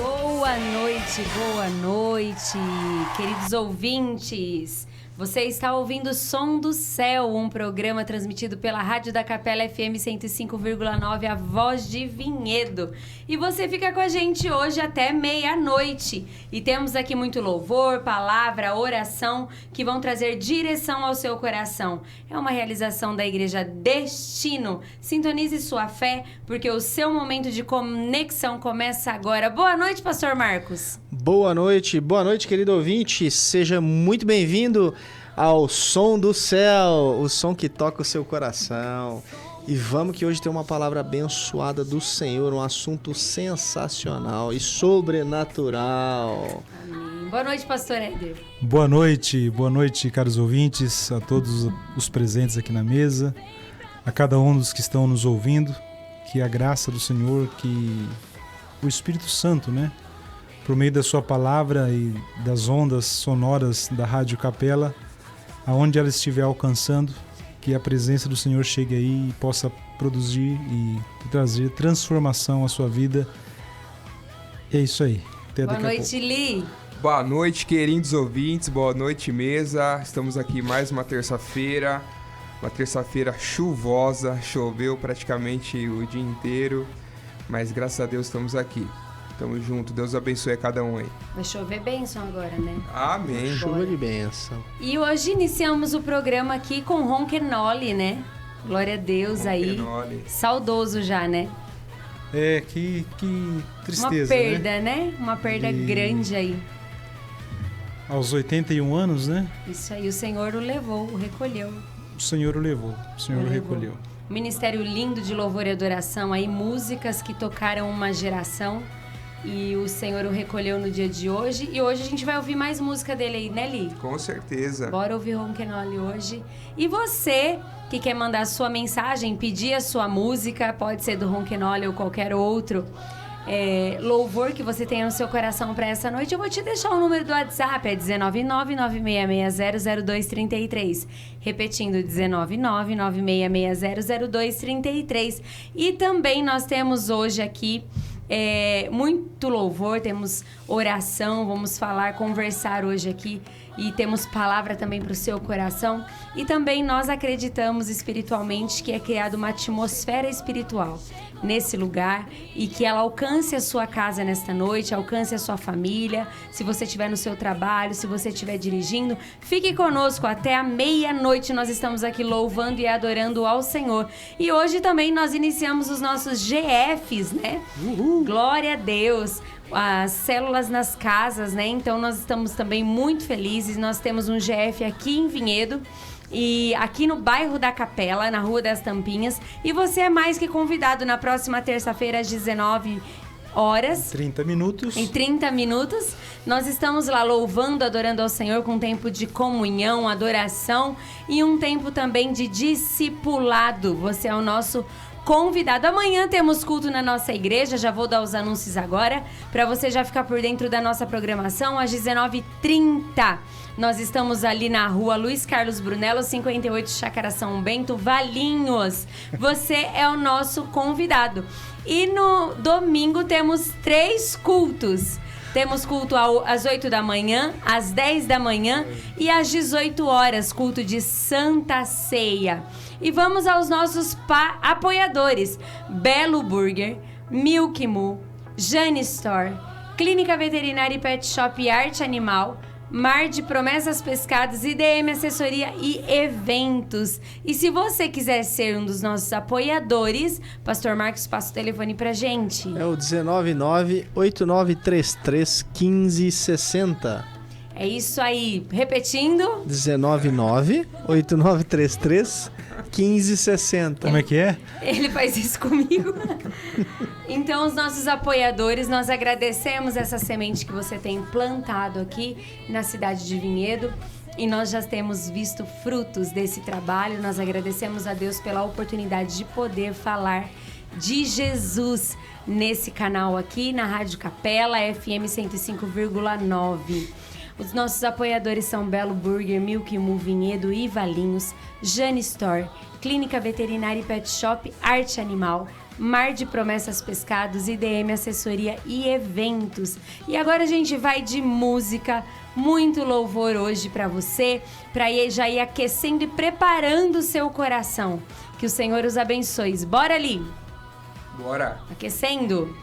Boa noite, queridos ouvintes. Você está ouvindo Som do Céu, um programa transmitido pela Rádio da Capela FM 105,9, a Voz de Vinhedo. E você fica com a gente hoje até meia-noite. E temos aqui muito louvor, palavra, oração, que vão trazer direção ao seu coração. É uma realização da Igreja Destino. Sintonize sua fé, porque o seu momento de conexão começa agora. Boa noite, Pastor Marcos. Boa noite, querido ouvinte. Seja muito bem-vindo ao Som do Céu, o som que toca o seu coração. E vamos que hoje tem uma palavra abençoada do Senhor, um assunto sensacional e sobrenatural. Amém. Boa noite, Pastor Éder. Boa noite, caros ouvintes, a todos os presentes aqui na mesa, a cada um dos que estão nos ouvindo, que a graça do Senhor, que o Espírito Santo, né, por meio da sua palavra e das ondas sonoras da Rádio Capela, aonde ela estiver alcançando, que a presença do Senhor chegue aí e possa produzir e trazer transformação à sua vida. E é isso aí. Até Boa daqui a noite, pouco. Li. Boa noite, queridos ouvintes. Boa noite, mesa. Estamos aqui mais uma terça-feira chuvosa. Choveu praticamente o dia inteiro, mas graças a Deus estamos aqui. Tamo junto, Deus abençoe a cada um aí. Vai chover bênção agora, né? Amém. Chuva de bênção. E hoje iniciamos o programa aqui com Ronquenoli, né? Glória a Deus aí. Ronquenoli. Saudoso já, né? É, que tristeza, Uma perda, né? Uma perda grande aí. Aos 81 anos, né? Isso aí, o Senhor o levou, o recolheu. O Senhor o levou, o Senhor o recolheu. Ministério lindo de louvor e adoração aí, músicas que tocaram uma geração. E o Senhor o recolheu no dia de hoje. E hoje a gente vai ouvir mais música dele aí, né, Li? Com certeza. Bora ouvir Ronquenoli hoje. E você que quer mandar a sua mensagem, pedir a sua música, pode ser do Ronquenoli ou qualquer outro louvor que você tenha no seu coração para essa noite, eu vou te deixar o número do WhatsApp, é 19996600233. Repetindo, 19996600233. E também nós temos hoje aqui muito louvor, temos oração, vamos conversar hoje aqui e temos palavra também para o seu coração. E também nós acreditamos espiritualmente que é criada uma atmosfera espiritual nesse lugar e que ela alcance a sua casa nesta noite, alcance a sua família. Se você estiver no seu trabalho, se você estiver dirigindo, fique conosco até a meia-noite. Nós estamos aqui louvando e adorando ao Senhor. E hoje também nós iniciamos os nossos GFs, né? Uhul. Glória a Deus! As células nas casas, né? Então nós estamos também muito felizes. Nós temos um GF aqui em Vinhedo e aqui no bairro da Capela, na Rua das Tampinhas. E você é mais que convidado na próxima terça-feira às 19 horas. 30 minutos. Em 30 minutos. Nós estamos lá louvando, adorando ao Senhor com um tempo de comunhão, adoração e um tempo também de discipulado. Você é o nosso convidado. Amanhã temos culto na nossa igreja, já vou dar os anúncios agora, para você já ficar por dentro da nossa programação, às 19h30. Nós estamos ali na rua Luiz Carlos Brunello, 58, Chácara São Bento, Valinhos. Você é o nosso convidado. E no domingo temos 3 cultos. Temos culto às 8 da manhã, às 10 da manhã e às 18 horas, culto de Santa Ceia. E vamos aos nossos apoiadores: Belo Burger, Milk Moo, Jane Store, Clínica Veterinária e Pet Shop Arte Animal, Mar de Promessas Pescados, IDM Assessoria e Eventos. E se você quiser ser um dos nossos apoiadores, Pastor Marcos, passa o telefone pra gente. É o 199-8933-1560. É isso aí. Repetindo. 199-8933-1560. Como é que é? Ele faz isso comigo. Então, os nossos apoiadores, nós agradecemos essa semente que você tem plantado aqui na cidade de Vinhedo. E nós já temos visto frutos desse trabalho. Nós agradecemos a Deus pela oportunidade de poder falar de Jesus nesse canal aqui, na Rádio Capela, FM 105,9. Os nossos apoiadores são Belo Burger, Milk Mu Vinhedo e Valinhos, Jane Store, Clínica Veterinária e Pet Shop, Arte Animal, Mar de Promessas Pescados, IDM Assessoria e Eventos. E agora a gente vai de música, muito louvor hoje para você, para já ir aquecendo e preparando o seu coração. Que o Senhor os abençoe. Bora ali! Bora! Aquecendo!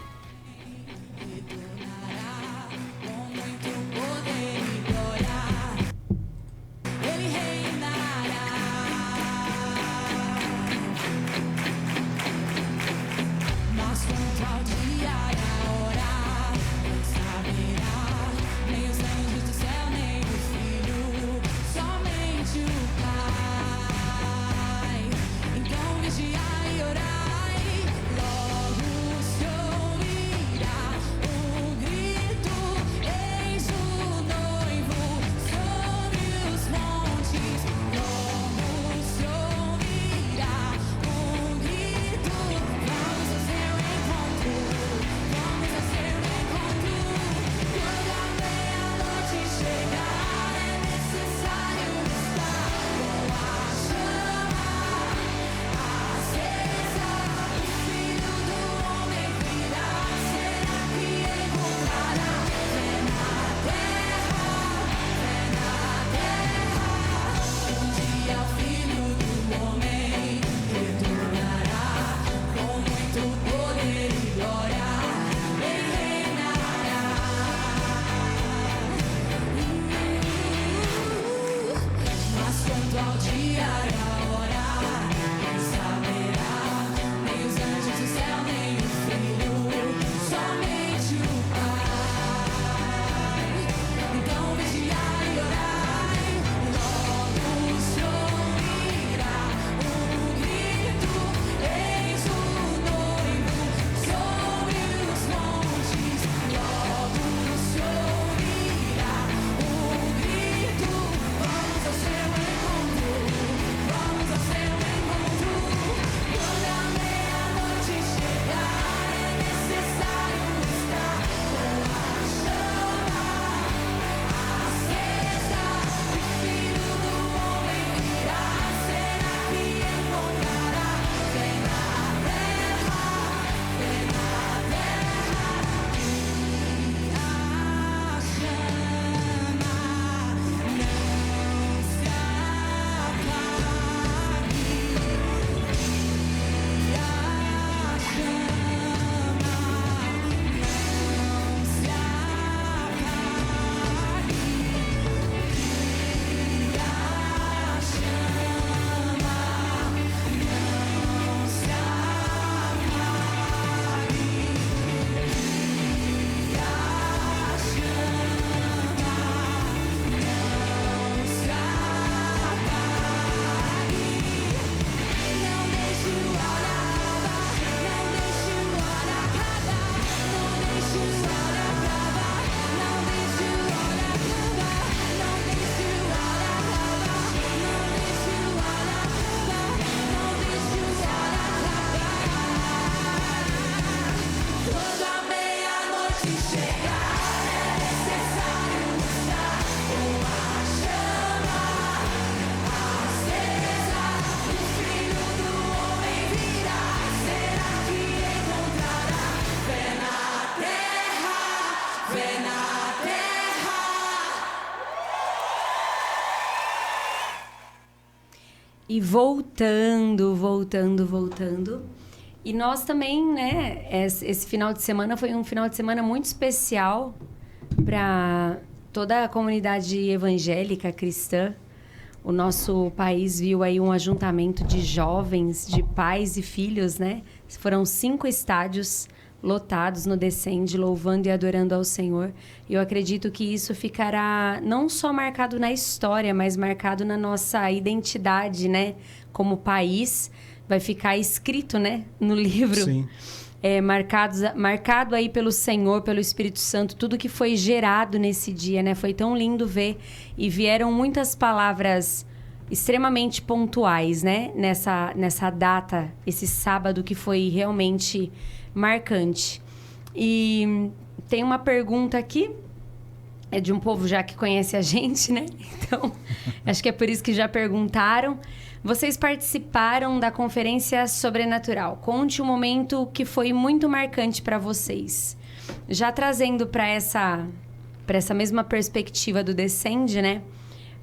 E voltando. E nós também, né, esse final de semana foi um final de semana muito especial para toda a comunidade evangélica cristã. O nosso país viu aí um ajuntamento de jovens, de pais e filhos, né? Foram 5 estádios lotados no Descende, louvando e adorando ao Senhor. E eu acredito que isso ficará não só marcado na história, mas marcado na nossa identidade, né? Como país, vai ficar escrito, né? No livro. Sim. Marcado aí pelo Senhor, pelo Espírito Santo, tudo que foi gerado nesse dia, né? Foi tão lindo ver. E vieram muitas palavras extremamente pontuais, né? Nessa data, esse sábado que foi realmente marcante. E tem uma pergunta aqui é de um povo já que conhece a gente, né? Então, acho que é por isso que já perguntaram. Vocês participaram da Conferência Sobrenatural. Conte um momento que foi muito marcante para vocês. Já trazendo para essa mesma perspectiva do Descende, né?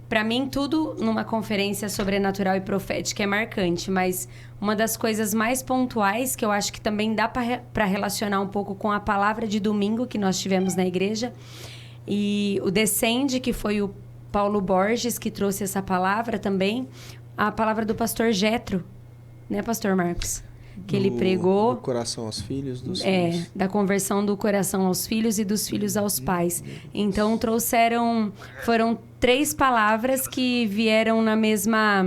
Para mim, tudo numa conferência sobrenatural e profética é marcante, mas uma das coisas mais pontuais, que eu acho que também dá para relacionar um pouco com a palavra de domingo que nós tivemos na igreja, e o Descende, que foi o Paulo Borges que trouxe essa palavra também, a palavra do pastor Jetro, né, pastor Marcos? Que ele pregou... Do coração aos filhos, dos filhos. Da conversão do coração aos filhos e dos filhos aos pais. Então, foram 3 palavras que vieram na mesma...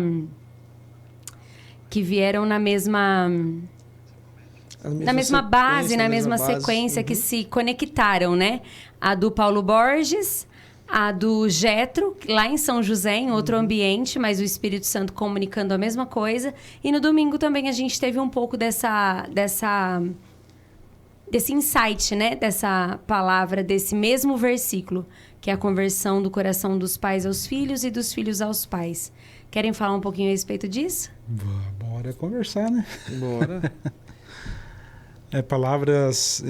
na mesma base, na mesma sequência, que se conectaram, né? A do Paulo Borges, a do Jetro, lá em São José, em outro ambiente, mas o Espírito Santo comunicando a mesma coisa. E no domingo também a gente teve um pouco desse insight, né? Dessa palavra, desse mesmo versículo, que é a conversão do coração dos pais aos filhos e dos filhos aos pais. Querem falar um pouquinho a respeito disso? Bora conversar, né? Bora. Palavras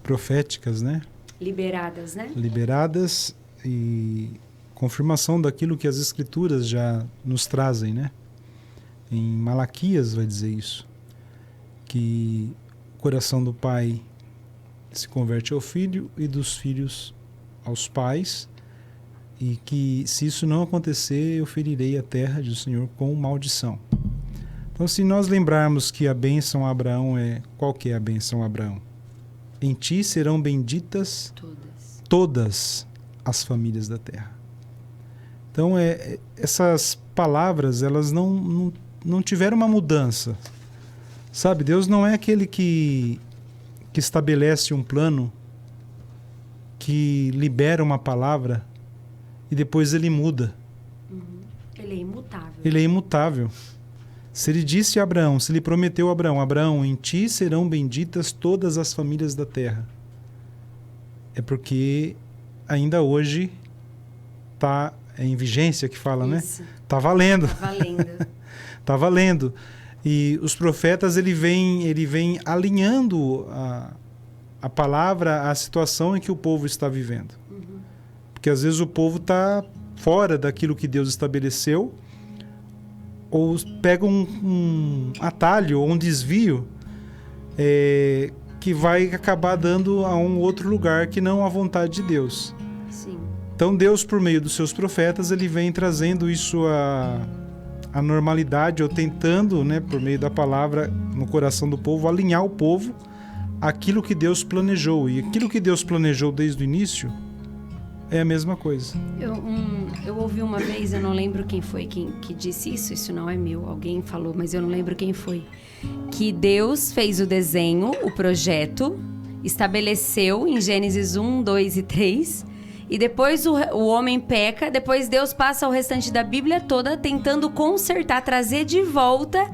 proféticas, né? Liberadas, né? Liberadas e confirmação daquilo que as Escrituras já nos trazem, né? Em Malaquias vai dizer isso, que o coração do pai se converte ao filho e dos filhos aos pais, e que se isso não acontecer, eu ferirei a terra, diz o Senhor, com maldição. Então, se nós lembrarmos que a bênção a Abraão qual que é a bênção a Abraão? Em ti serão benditas todas as famílias da terra. Então, essas palavras, elas não tiveram uma mudança. Sabe, Deus não é aquele que estabelece um plano, que libera uma palavra e depois ele muda. Ele é imutável. Ele é imutável. Se ele disse a Abraão, se ele prometeu a Abraão, Abraão, em ti serão benditas todas as famílias da terra, é porque ainda hoje está em vigência, que fala, isso, né? Está valendo. Está valendo. Está valendo. E os profetas, ele vem alinhando a palavra à situação em que o povo está vivendo. Porque às vezes o povo está fora daquilo que Deus estabeleceu, ou pega um atalho ou um desvio que vai acabar dando a um outro lugar que não a vontade de Deus. Sim. Então Deus, por meio dos seus profetas, ele vem trazendo isso à normalidade, ou tentando, né, por meio da palavra no coração do povo, alinhar o povo àquilo que Deus planejou. E aquilo que Deus planejou desde o início é a mesma coisa. Eu ouvi uma vez, eu não lembro quem foi que disse isso não é meu, alguém falou, mas eu não lembro quem foi, que Deus fez o desenho, o projeto, estabeleceu em Gênesis 1, 2 e 3, e depois o homem peca, depois Deus passa o restante da Bíblia toda tentando consertar, trazer de volta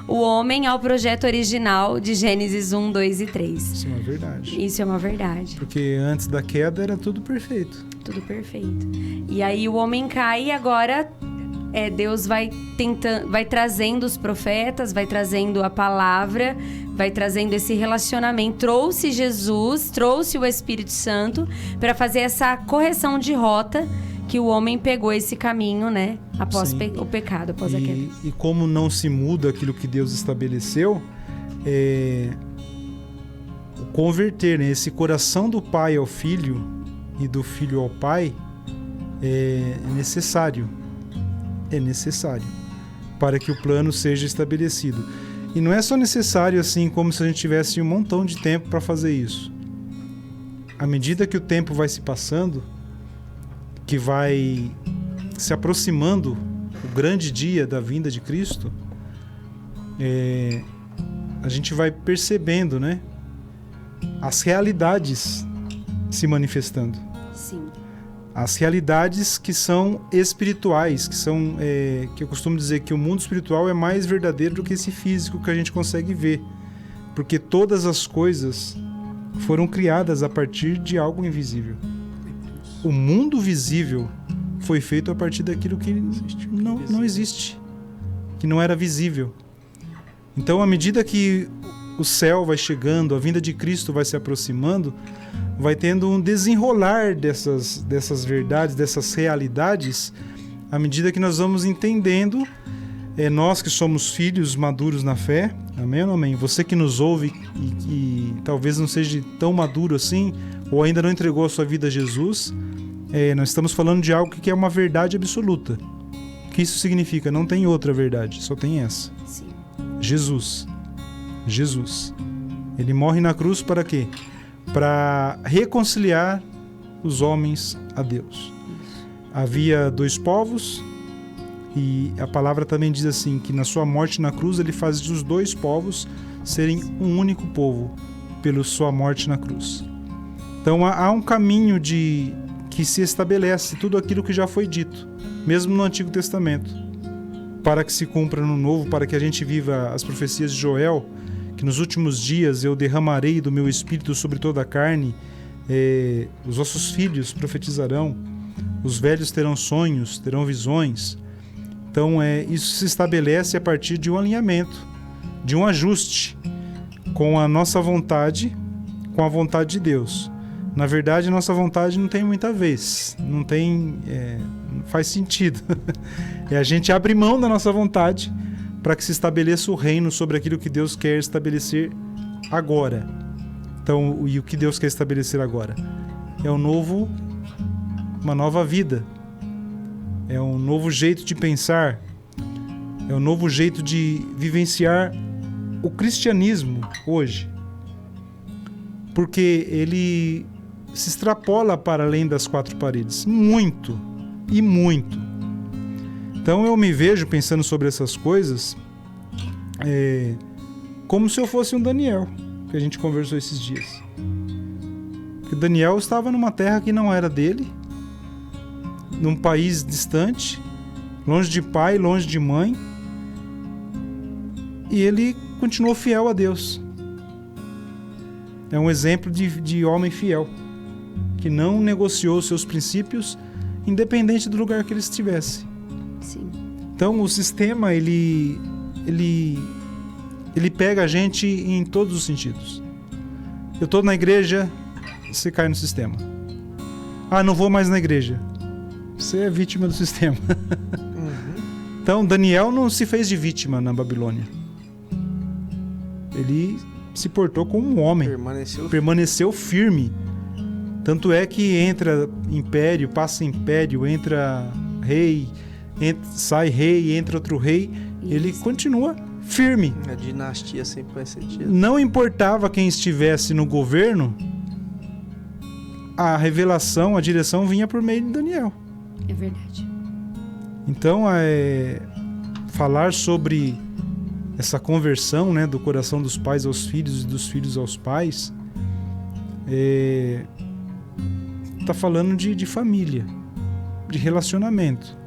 o homem ao projeto original de Gênesis 1, 2 e 3. Isso é uma verdade. Isso é uma verdade. Porque antes da queda era tudo perfeito. Tudo perfeito. E aí o homem cai e agora Deus vai trazendo os profetas, vai trazendo a palavra, vai trazendo esse relacionamento. Trouxe Jesus, trouxe o Espírito Santo para fazer essa correção de rota que o homem pegou esse caminho, né? Após o pecado, após a queda. E como não se muda aquilo que Deus estabeleceu, o converter, né, esse coração do pai ao filho e do filho ao pai é necessário. É necessário para que o plano seja estabelecido. E não é só necessário assim como se a gente tivesse um montão de tempo para fazer isso. À medida que o tempo vai se passando, que vai se aproximando o grande dia da vinda de Cristo, a gente vai percebendo, né, as realidades se manifestando. Sim. As realidades que são espirituais, que eu costumo dizer que o mundo espiritual é mais verdadeiro do que esse físico que a gente consegue ver, porque todas as coisas foram criadas a partir de algo invisível. O mundo visível foi feito a partir daquilo que não existe, que não era visível. Então, à medida que o céu vai chegando, a vinda de Cristo vai se aproximando, vai tendo um desenrolar dessas verdades, dessas realidades, à medida que nós vamos entendendo, nós que somos filhos maduros na fé, amém ou não amém? Você que nos ouve e talvez não seja tão maduro assim, ou ainda não entregou a sua vida a Jesus, nós estamos falando de algo que é uma verdade absoluta. O que isso significa? Não tem outra verdade, só tem essa. Sim. Jesus. Ele morre na cruz para quê? Para reconciliar os homens a Deus. Havia dois povos e a palavra também diz assim, que na sua morte na cruz ele faz os dois povos serem um único povo pela sua morte na cruz. Então há um caminho que se estabelece tudo aquilo que já foi dito, mesmo no Antigo Testamento, para que se cumpra no Novo, para que a gente viva as profecias de Joel, que nos últimos dias eu derramarei do meu espírito sobre toda a carne, os vossos filhos profetizarão, os velhos terão sonhos, terão visões. Então isso se estabelece a partir de um alinhamento, de um ajuste com a nossa vontade, com a vontade de Deus. Na verdade, a nossa vontade não tem muita vez, não faz sentido. A gente abre mão da nossa vontade para que se estabeleça o reino sobre aquilo que Deus quer estabelecer agora. Então, e o que Deus quer estabelecer agora? É uma nova vida, é um novo jeito de pensar, é um novo jeito de vivenciar o cristianismo hoje, porque ele se extrapola para além das quatro paredes, muito e muito. Então eu me vejo pensando sobre essas coisas como se eu fosse um Daniel, que a gente conversou esses dias. Porque Daniel estava numa terra que não era dele, num país distante, longe de pai, longe de mãe, e ele continuou fiel a Deus. É um exemplo de homem fiel, que não negociou seus princípios, independente do lugar que ele estivesse. Sim. Então o sistema ele pega a gente em todos os sentidos. Eu estou na igreja, você cai no sistema. Não vou mais na igreja. Você é vítima do sistema. Então Daniel não se fez de vítima na Babilônia. Ele se portou como um homem. Permaneceu firme. Tanto é que entra império, passa império, entra rei, sai rei, entra outro rei. Isso. Ele continua firme. A dinastia sempre vai ser tida. Não importava quem estivesse no governo, a revelação, a direção vinha por meio de Daniel. É verdade. Então, falar sobre essa conversão, né, do coração dos pais aos filhos e dos filhos aos pais, está falando de família, de relacionamento.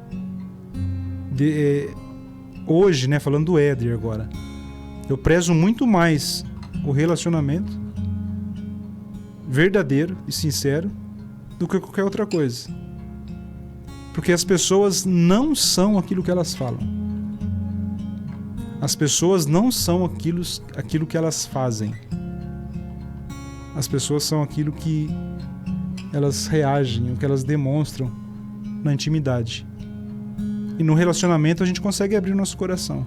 Hoje, né, falando do Éder agora, eu prezo muito mais o relacionamento verdadeiro e sincero do que qualquer outra coisa. Porque as pessoas não são aquilo que elas falam. As pessoas não são aquilo que elas fazem. As pessoas são aquilo que elas reagem, o que elas demonstram na intimidade. E no relacionamento a gente consegue abrir o nosso coração.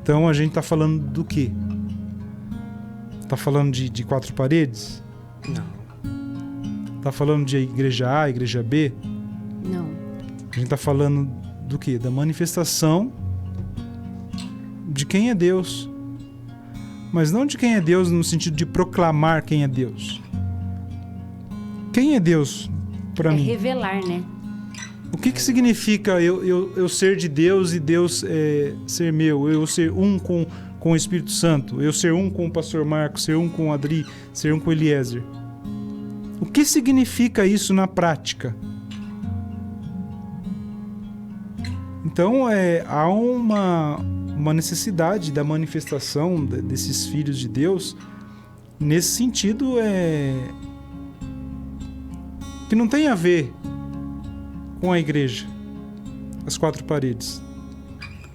Então a gente está falando do quê? Está falando de quatro paredes? Não. Está falando de igreja A, igreja B? Não. A gente está falando do quê? Da manifestação de quem é Deus. Mas não de quem é Deus no sentido de proclamar quem é Deus. Quem é Deus para mim? É revelar, né? O que significa eu ser de Deus e Deus ser meu? Eu ser um com o Espírito Santo? Eu ser um com o pastor Marcos? Ser um com o Adri? Ser um com o Eliezer? O que significa isso na prática? Então, há uma necessidade da manifestação desses filhos de Deus. Nesse sentido, que não tem a ver com a igreja, as quatro paredes.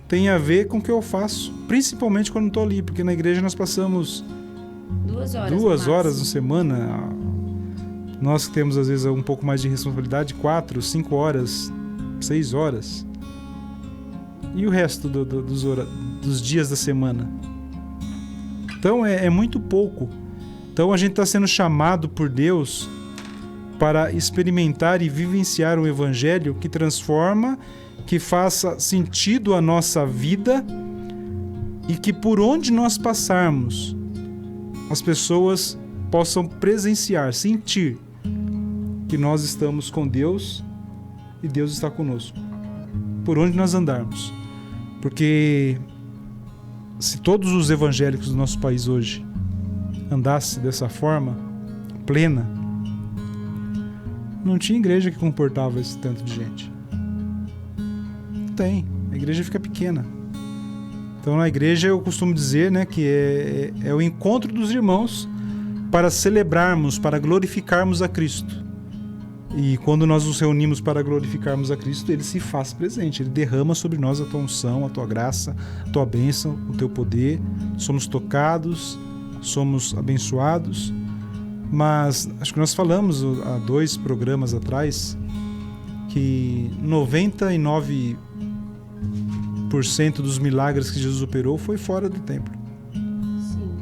Tem a ver com o que eu faço, principalmente quando estou ali, porque na igreja nós passamos 2 horas na semana. Nós que temos às vezes um pouco mais de responsabilidade, 4, 5 horas, 6 horas. E o resto dos dias da semana? Então é muito pouco. Então a gente está sendo chamado por Deus para experimentar e vivenciar um evangelho que transforma, que faça sentido a nossa vida e que por onde nós passarmos, as pessoas possam presenciar, sentir que nós estamos com Deus e Deus está conosco, por onde nós andarmos. Porque se todos os evangélicos do nosso país hoje andassem dessa forma plena, não tinha igreja que comportava esse tanto de gente. Não tem, a igreja fica pequena. Então na igreja eu costumo dizer, né, que é o encontro dos irmãos para celebrarmos, para glorificarmos a Cristo. E quando nós nos reunimos para glorificarmos a Cristo, Ele se faz presente, Ele derrama sobre nós a tua unção, a tua graça, a tua bênção, o teu poder. Somos tocados, somos abençoados. Mas acho que nós falamos há 2 programas atrás que 99% dos milagres que Jesus operou foi fora do templo.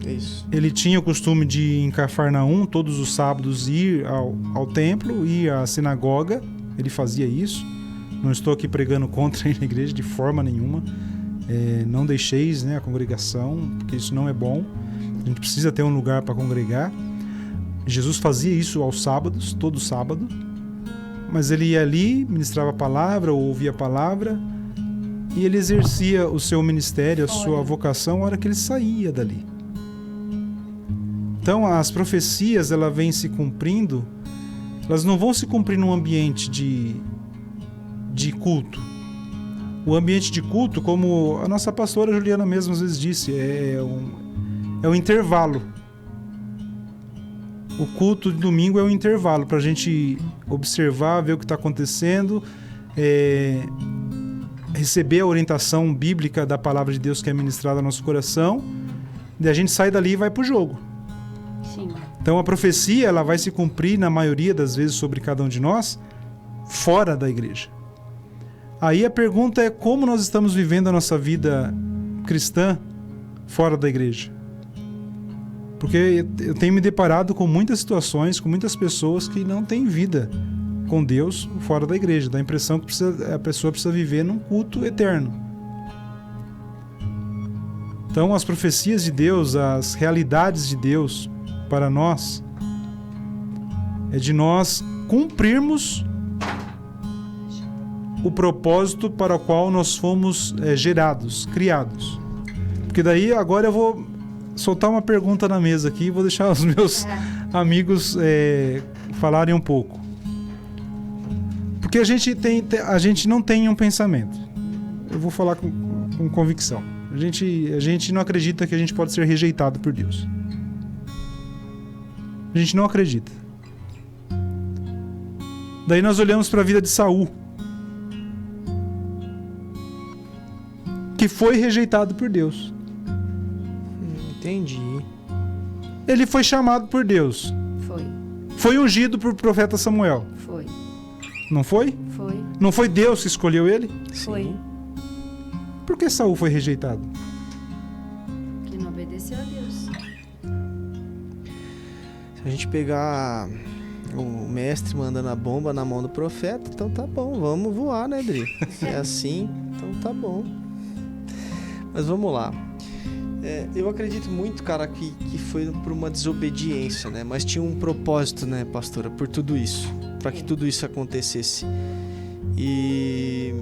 É isso. Ele tinha o costume de, em Cafarnaum, todos os sábados ir ao templo, ir à sinagoga. Ele fazia isso. Não estou aqui pregando contra a igreja de forma nenhuma. Não deixeis, né, a congregação, porque isso não é bom. A gente precisa ter um lugar para congregar. Jesus fazia isso aos sábados, todo sábado. Mas ele ia ali, ministrava a palavra, ou ouvia a palavra, e ele exercia o seu ministério, a sua vocação, na hora que ele saía dali. Então as profecias, elas vêm se cumprindo, elas não vão se cumprir num ambiente de culto. O ambiente de culto, como a nossa pastora Juliana mesmo às vezes disse, é um intervalo. O culto de domingo é um intervalo para a gente observar, ver o que está acontecendo, receber a orientação bíblica da palavra de Deus que é ministrada ao nosso coração, e a gente sai dali e vai para o jogo. Sim. Então a profecia, ela vai se cumprir na maioria das vezes sobre cada um de nós fora da igreja. Aí a pergunta é como nós estamos vivendo a nossa vida cristã fora da igreja. Porque eu tenho me deparado com muitas situações, com muitas pessoas que não têm vida com Deus fora da igreja. Dá a impressão que a pessoa precisa viver num culto eterno. Então as profecias de Deus, as realidades de Deus para nós, é de nós cumprirmos o propósito para o qual nós fomos gerados, criados. Porque daí agora eu vou soltar uma pergunta na mesa aqui e vou deixar os meus amigos falarem um pouco. Porque a gente não tem um pensamento. Eu vou falar com convicção. A gente não acredita que a gente pode ser rejeitado por Deus. A gente não acredita. Daí nós olhamos para a vida de Saul, que foi rejeitado por Deus. Entendi. Ele foi chamado por Deus. Foi ungido por profeta Samuel. Foi. Não foi? Foi. Não foi Deus que escolheu ele? Foi. Sim. Por que Saul foi rejeitado? Que não obedeceu a Deus. Se a gente pegar o mestre mandando a bomba na mão do profeta, então tá bom, vamos voar, né, Dri? Se é assim, então tá bom. Mas vamos lá. Eu acredito muito, cara, que foi por uma desobediência, né? Mas tinha um propósito, né, pastora, por tudo isso, para que tudo isso acontecesse. E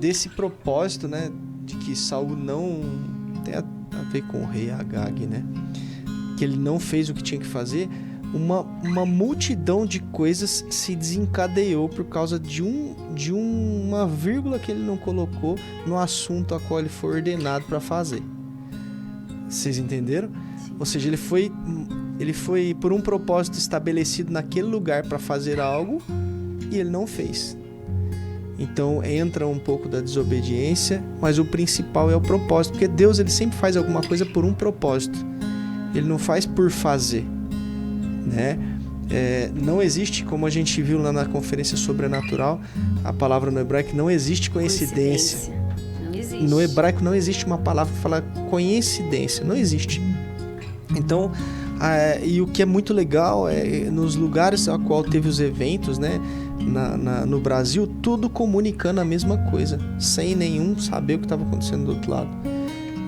desse propósito, né, de que Saul não tem a ver com o rei Agag, né? Que ele não fez o que tinha que fazer, uma multidão de coisas se desencadeou por causa de uma vírgula que ele não colocou no assunto a qual ele foi ordenado para fazer. Vocês entenderam? Ou seja, ele foi Ele foi por um propósito estabelecido naquele lugar para fazer algo e ele não fez. Então entra um pouco da desobediência, mas o principal é o propósito, porque Deus ele sempre faz alguma coisa por um propósito. Ele não faz por fazer, né? Não existe, como a gente viu lá na conferência sobrenatural, a palavra no hebraico não existe coincidência. Não existe. No hebraico não existe uma palavra que fala coincidência, não existe. Então, e o que é muito legal é nos lugares a qual teve os eventos, né, no Brasil, tudo comunicando a mesma coisa, sem nenhum saber o que estava acontecendo do outro lado,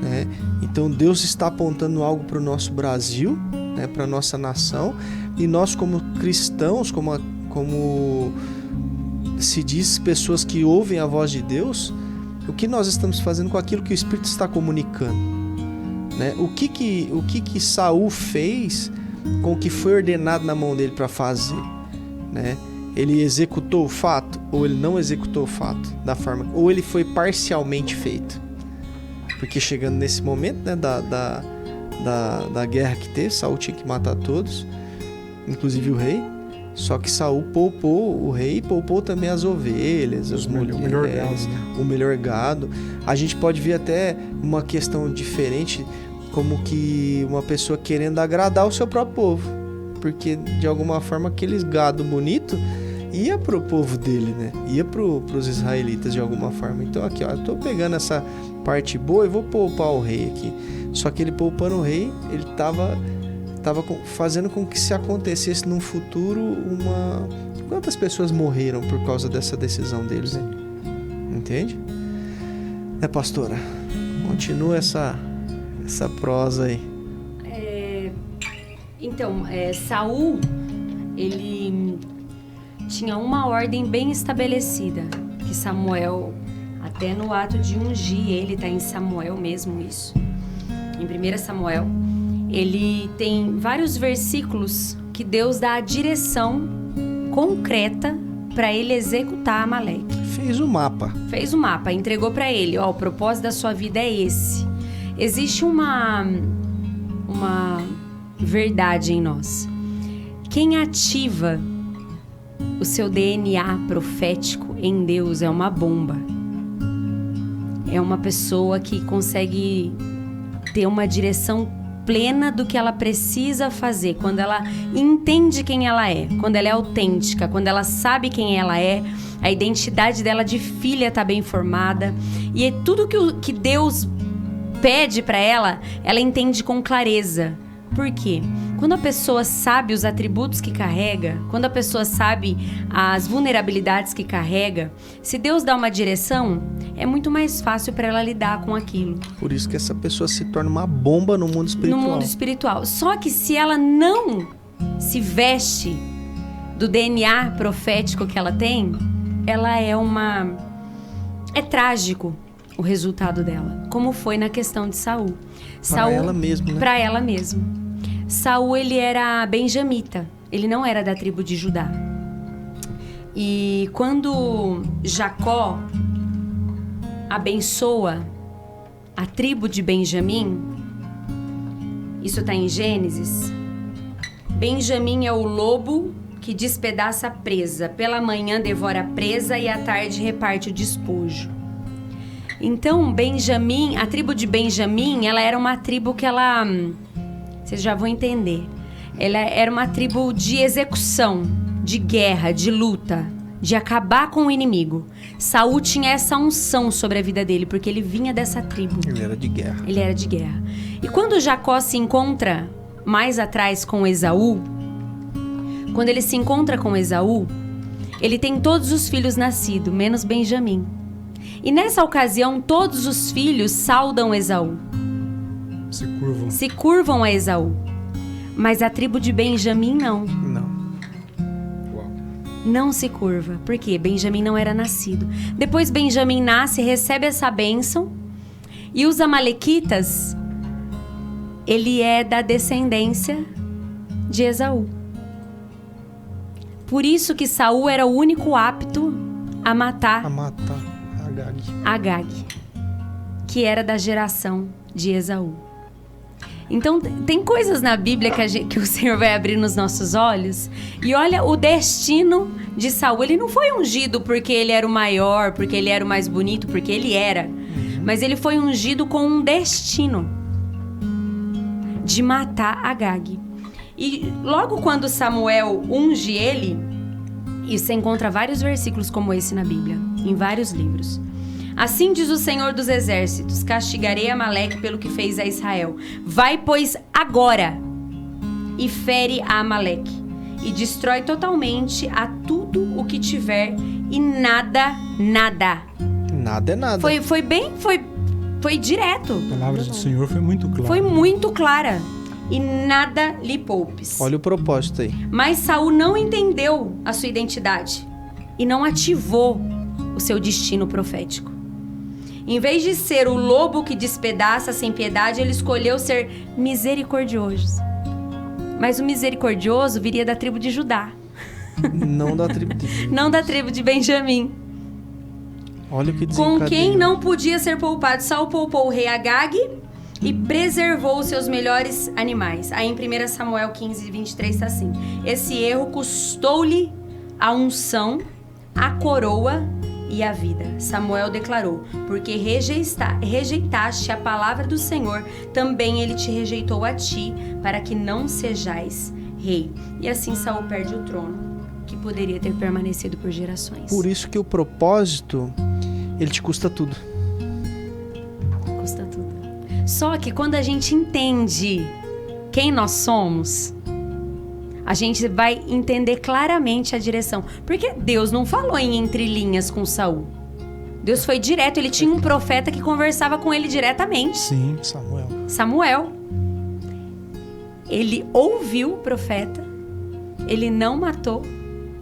né? Então Deus está apontando algo para o nosso Brasil, né, para a nossa nação, e nós como cristãos, como se diz, pessoas que ouvem a voz de Deus, o que nós estamos fazendo com aquilo que o Espírito está comunicando, né? O que Saul fez com o que foi ordenado na mão dele para fazer, né? Ele executou o fato ou ele não executou o fato da forma, ou ele foi parcialmente feito? Porque chegando nesse momento, né, da guerra que teve, Saul tinha que matar todos, inclusive o rei. Só que Saul poupou o rei e poupou também as ovelhas, as mulheres, o melhor gado, né? O melhor gado. A gente pode ver até uma questão diferente, como que uma pessoa querendo agradar o seu próprio povo, porque de alguma forma aqueles gado bonito ia pro povo dele, né? Ia pros israelitas de alguma forma. Então aqui, ó, eu tô pegando essa parte boa e vou poupar o rei aqui. Só que ele poupando o rei, ele tava fazendo com que se acontecesse num futuro Quantas pessoas morreram por causa dessa decisão deles, né? Entende? Pastora? Continua essa prosa aí. Então, Saul, ele tinha uma ordem bem estabelecida, que Samuel, até no ato de ungir ele, tá em Samuel mesmo isso, em 1 Samuel, ele tem vários versículos que Deus dá a direção concreta para ele executar Amaleque. Fez o mapa, entregou para ele, ó, o propósito da sua vida é esse. Existe uma verdade em nós. Quem ativa o seu DNA profético em Deus é uma bomba. É uma pessoa que consegue ter uma direção plena do que ela precisa fazer, quando ela entende quem ela é, quando ela é autêntica, quando ela sabe quem ela é, a identidade dela de filha está bem formada, e é tudo que Deus pede para ela entende com clareza. Por quê? Quando a pessoa sabe os atributos que carrega, quando a pessoa sabe as vulnerabilidades que carrega, se Deus dá uma direção, é muito mais fácil para ela lidar com aquilo. Por isso que essa pessoa se torna uma bomba no mundo espiritual. No mundo espiritual. Só que se ela não se veste do DNA profético que ela tem, ela é trágico o resultado dela, como foi na questão de Saul. Para ela mesma, né? Para ela mesma. Saul, ele era benjamita, ele não era da tribo de Judá. E quando Jacó abençoa a tribo de Benjamim, isso está em Gênesis, Benjamim é o lobo que despedaça a presa, pela manhã devora a presa e à tarde reparte o despojo. Então, Benjamim, a tribo de Benjamim, ela era uma tribo que vocês já vão entender. Ela era uma tribo de execução, de guerra, de luta, de acabar com o inimigo. Saul tinha essa unção sobre a vida dele, porque ele vinha dessa tribo. Ele era de guerra. Ele era de guerra. E quando Jacó se encontra mais atrás com Esaú, quando ele se encontra com Esaú, ele tem todos os filhos nascidos, menos Benjamim. E nessa ocasião, todos os filhos saudam Esaú. Se curvam a Esaú. Mas a tribo de Benjamim não. Não se curva. Por quê? Benjamim não era nascido. Depois Benjamim nasce, recebe essa bênção. E os amalequitas, ele é da descendência de Esaú. Por isso que Saul era o único apto a matar Agag, que era da geração de Esaú. Então, tem coisas na Bíblia que o Senhor vai abrir nos nossos olhos. E olha o destino de Saul. Ele não foi ungido porque ele era o maior, porque ele era o mais bonito, porque ele era. Mas ele foi ungido com um destino de matar Agag. E logo quando Samuel unge ele, e você encontra vários versículos como esse na Bíblia, em vários livros. Assim diz o Senhor dos Exércitos: castigarei Amaleque pelo que fez a Israel. Vai, pois, agora e fere a Amaleque, e destrói totalmente a tudo o que tiver, e nada. Nada é nada. Foi direto. A palavra do Senhor foi muito clara. Foi muito clara. E nada lhe poupes. Olha o propósito aí. Mas Saul não entendeu a sua identidade e não ativou o seu destino profético. Em vez de ser o lobo que despedaça sem piedade, ele escolheu ser misericordioso. Mas o misericordioso viria da tribo de Judá. Não da tribo de Judá. Não da tribo de Benjamim. Olha o que desencadeia. Com quem não podia ser poupado. Saul poupou o rei Agag e preservou os seus melhores animais. Aí em 1 Samuel 15, 23 está assim: esse erro custou-lhe a unção, a coroa e a vida. Samuel declarou: porque rejeitaste a palavra do Senhor, também ele te rejeitou a ti, para que não sejais rei. E assim Saul perde o trono, que poderia ter permanecido por gerações. Por isso que o propósito, ele te custa tudo. Custa tudo. Só que quando a gente entende quem nós somos, a gente vai entender claramente a direção. Porque Deus não falou em entrelinhas com Saul. Deus foi direto. Ele tinha um profeta que conversava com ele diretamente. Sim, Samuel. Ele ouviu o profeta. Ele não matou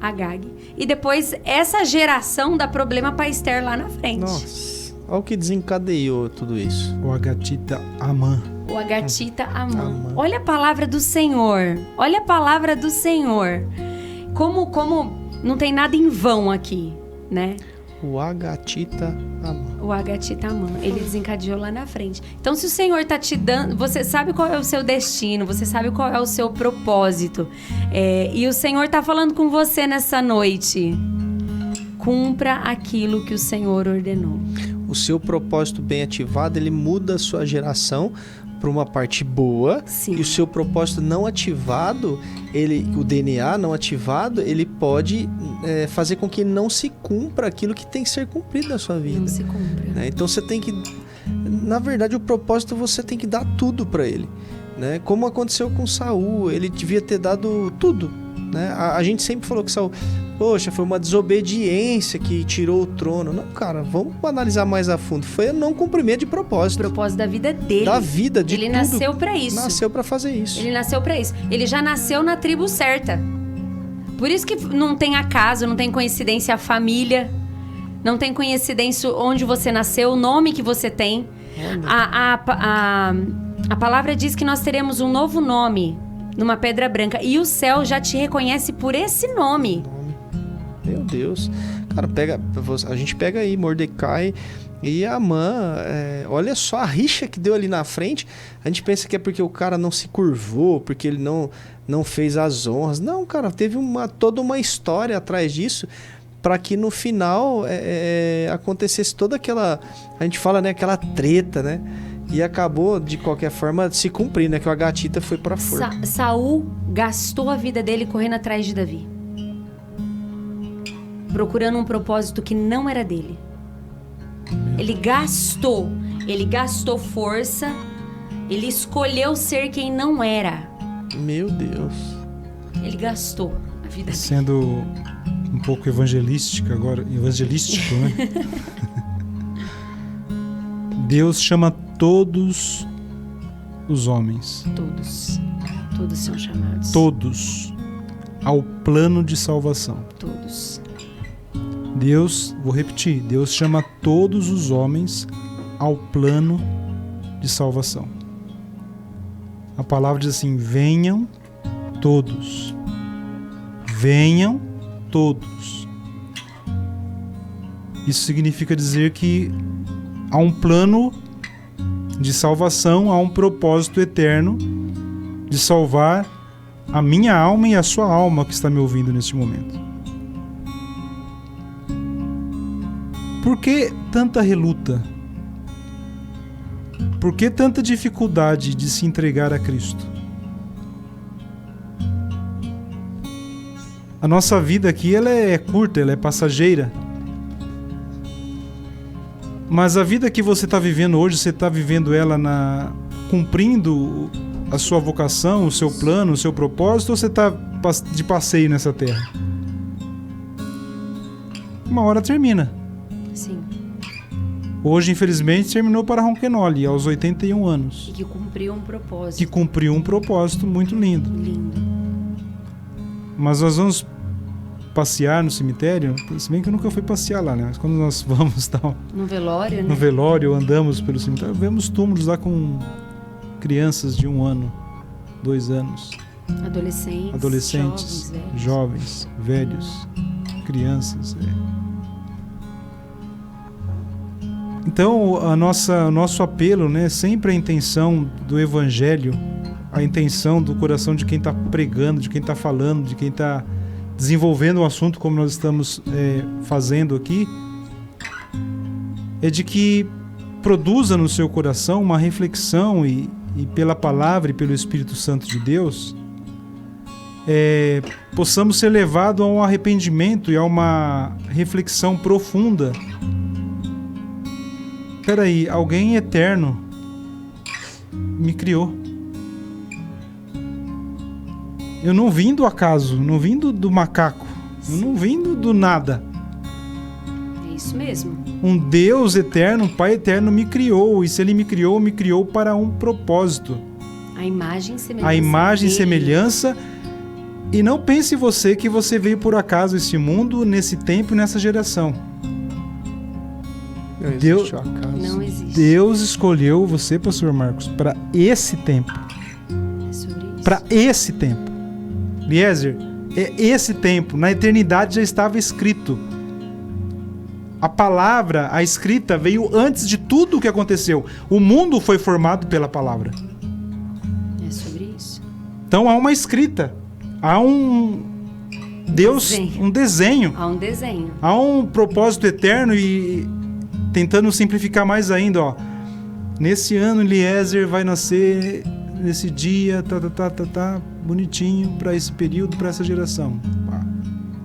Agag. E depois essa geração dá problema para Esther lá na frente. Nossa. Olha o que desencadeou tudo isso. O Agatita Amã. O Agatita Amã. Olha a palavra do Senhor. Olha a palavra do Senhor. Como não tem nada em vão aqui, né? O Agatita Amã. O Agatita Amã. Ele desencadeou lá na frente. Então, se o Senhor tá te dando... Você sabe qual é o seu destino. Você sabe qual é o seu propósito. E o Senhor tá falando com você nessa noite. Cumpra aquilo que o Senhor ordenou. O seu propósito bem ativado, ele muda a sua geração para uma parte boa. Sim. E o seu propósito não ativado, o DNA não ativado, ele pode fazer com que não se cumpra aquilo que tem que ser cumprido na sua vida. Não se cumpra. Né? Então você tem que, na verdade, o propósito você tem que dar tudo para ele. Né? Como aconteceu com Saul, ele devia ter dado tudo. Né? A gente sempre falou que Saul, poxa, foi uma desobediência que tirou o trono. Não, cara, vamos analisar mais a fundo. Foi não cumprimento de propósito. O propósito da vida dele. Da vida, de ele tudo. Ele nasceu pra isso. Nasceu pra fazer isso. Ele nasceu pra isso. Ele já nasceu na tribo certa. Por isso que não tem acaso, não tem coincidência a família. Não tem coincidência onde você nasceu, o nome que você tem. A palavra diz que nós teremos um novo nome numa pedra branca. E o céu já te reconhece por esse nome. Meu Deus. Cara, a gente pega aí Mordecai e Amã. Olha só a rixa que deu ali na frente. A gente pensa que é porque o cara não se curvou, porque ele não fez as honras. Não, cara, teve toda uma história atrás disso, para que no final acontecesse toda aquela... A gente fala, né, aquela treta, né? E acabou, de qualquer forma, se cumprindo, né? Que o Agatita foi para fora. Saul gastou a vida dele correndo atrás de Davi, procurando um propósito que não era dele. Ele gastou força, ele escolheu ser quem não era. Meu Deus. Ele gastou a vida dele. Sendo um pouco evangelístico, né? Deus chama todos os homens. Todos são chamados. Todos ao plano de salvação. Todos. Vou repetir, Deus chama todos os homens ao plano de salvação. A palavra diz assim: venham todos. Venham todos. Isso significa dizer que há um plano de salvação, há um propósito eterno de salvar a minha alma e a sua alma que está me ouvindo neste momento. Por que tanta reluta? Por que tanta dificuldade de se entregar a Cristo? A nossa vida aqui ela é curta, ela é passageira. Mas a vida que você está vivendo hoje, você está vivendo ela cumprindo a sua vocação, o seu plano, o seu propósito, ou você está de passeio nessa terra? Uma hora termina. Sim. Hoje, infelizmente, terminou para Ronquenoli, aos 81 anos. E que cumpriu um propósito. Que cumpriu um propósito muito lindo. Lindo. Mas nós vamos passear no cemitério, se bem que eu nunca fui passear lá, né? Mas quando nós vamos tal, no velório, né? No velório, andamos pelo cemitério, vemos túmulos lá com crianças de 1 ano, 2 anos. Adolescentes, jovens, velhos, crianças. Então, o nosso apelo, né, sempre a intenção do Evangelho, a intenção do coração de quem está pregando, de quem está falando, de quem está desenvolvendo um assunto como nós estamos fazendo aqui, é de que produza no seu coração uma reflexão e pela palavra e pelo Espírito Santo de Deus, possamos ser levados a um arrependimento e a uma reflexão profunda. Peraí, alguém eterno me criou. Eu não vim do acaso, não vim do macaco, eu não vim do nada. É isso mesmo. Um Deus eterno, um Pai eterno me criou, e se Ele me criou para um propósito. A imagem e semelhança. A imagem e semelhança. E não pense você que você veio por acaso a esse mundo, nesse tempo e nessa geração. Não existe o acaso. Não existe. Deus escolheu você, pastor Marcos, para esse tempo. É sobre isso. Para esse tempo. Eliezer, é esse tempo. Na eternidade já estava escrito. A palavra, a escrita, veio antes de tudo o que aconteceu. O mundo foi formado pela palavra. É sobre isso. Então há uma escrita. Há um Deus, um desenho. Há um desenho. Há um propósito eterno e tentando simplificar mais ainda, ó. Nesse ano, Eliezer vai nascer nesse dia, bonitinho para esse período, para essa geração.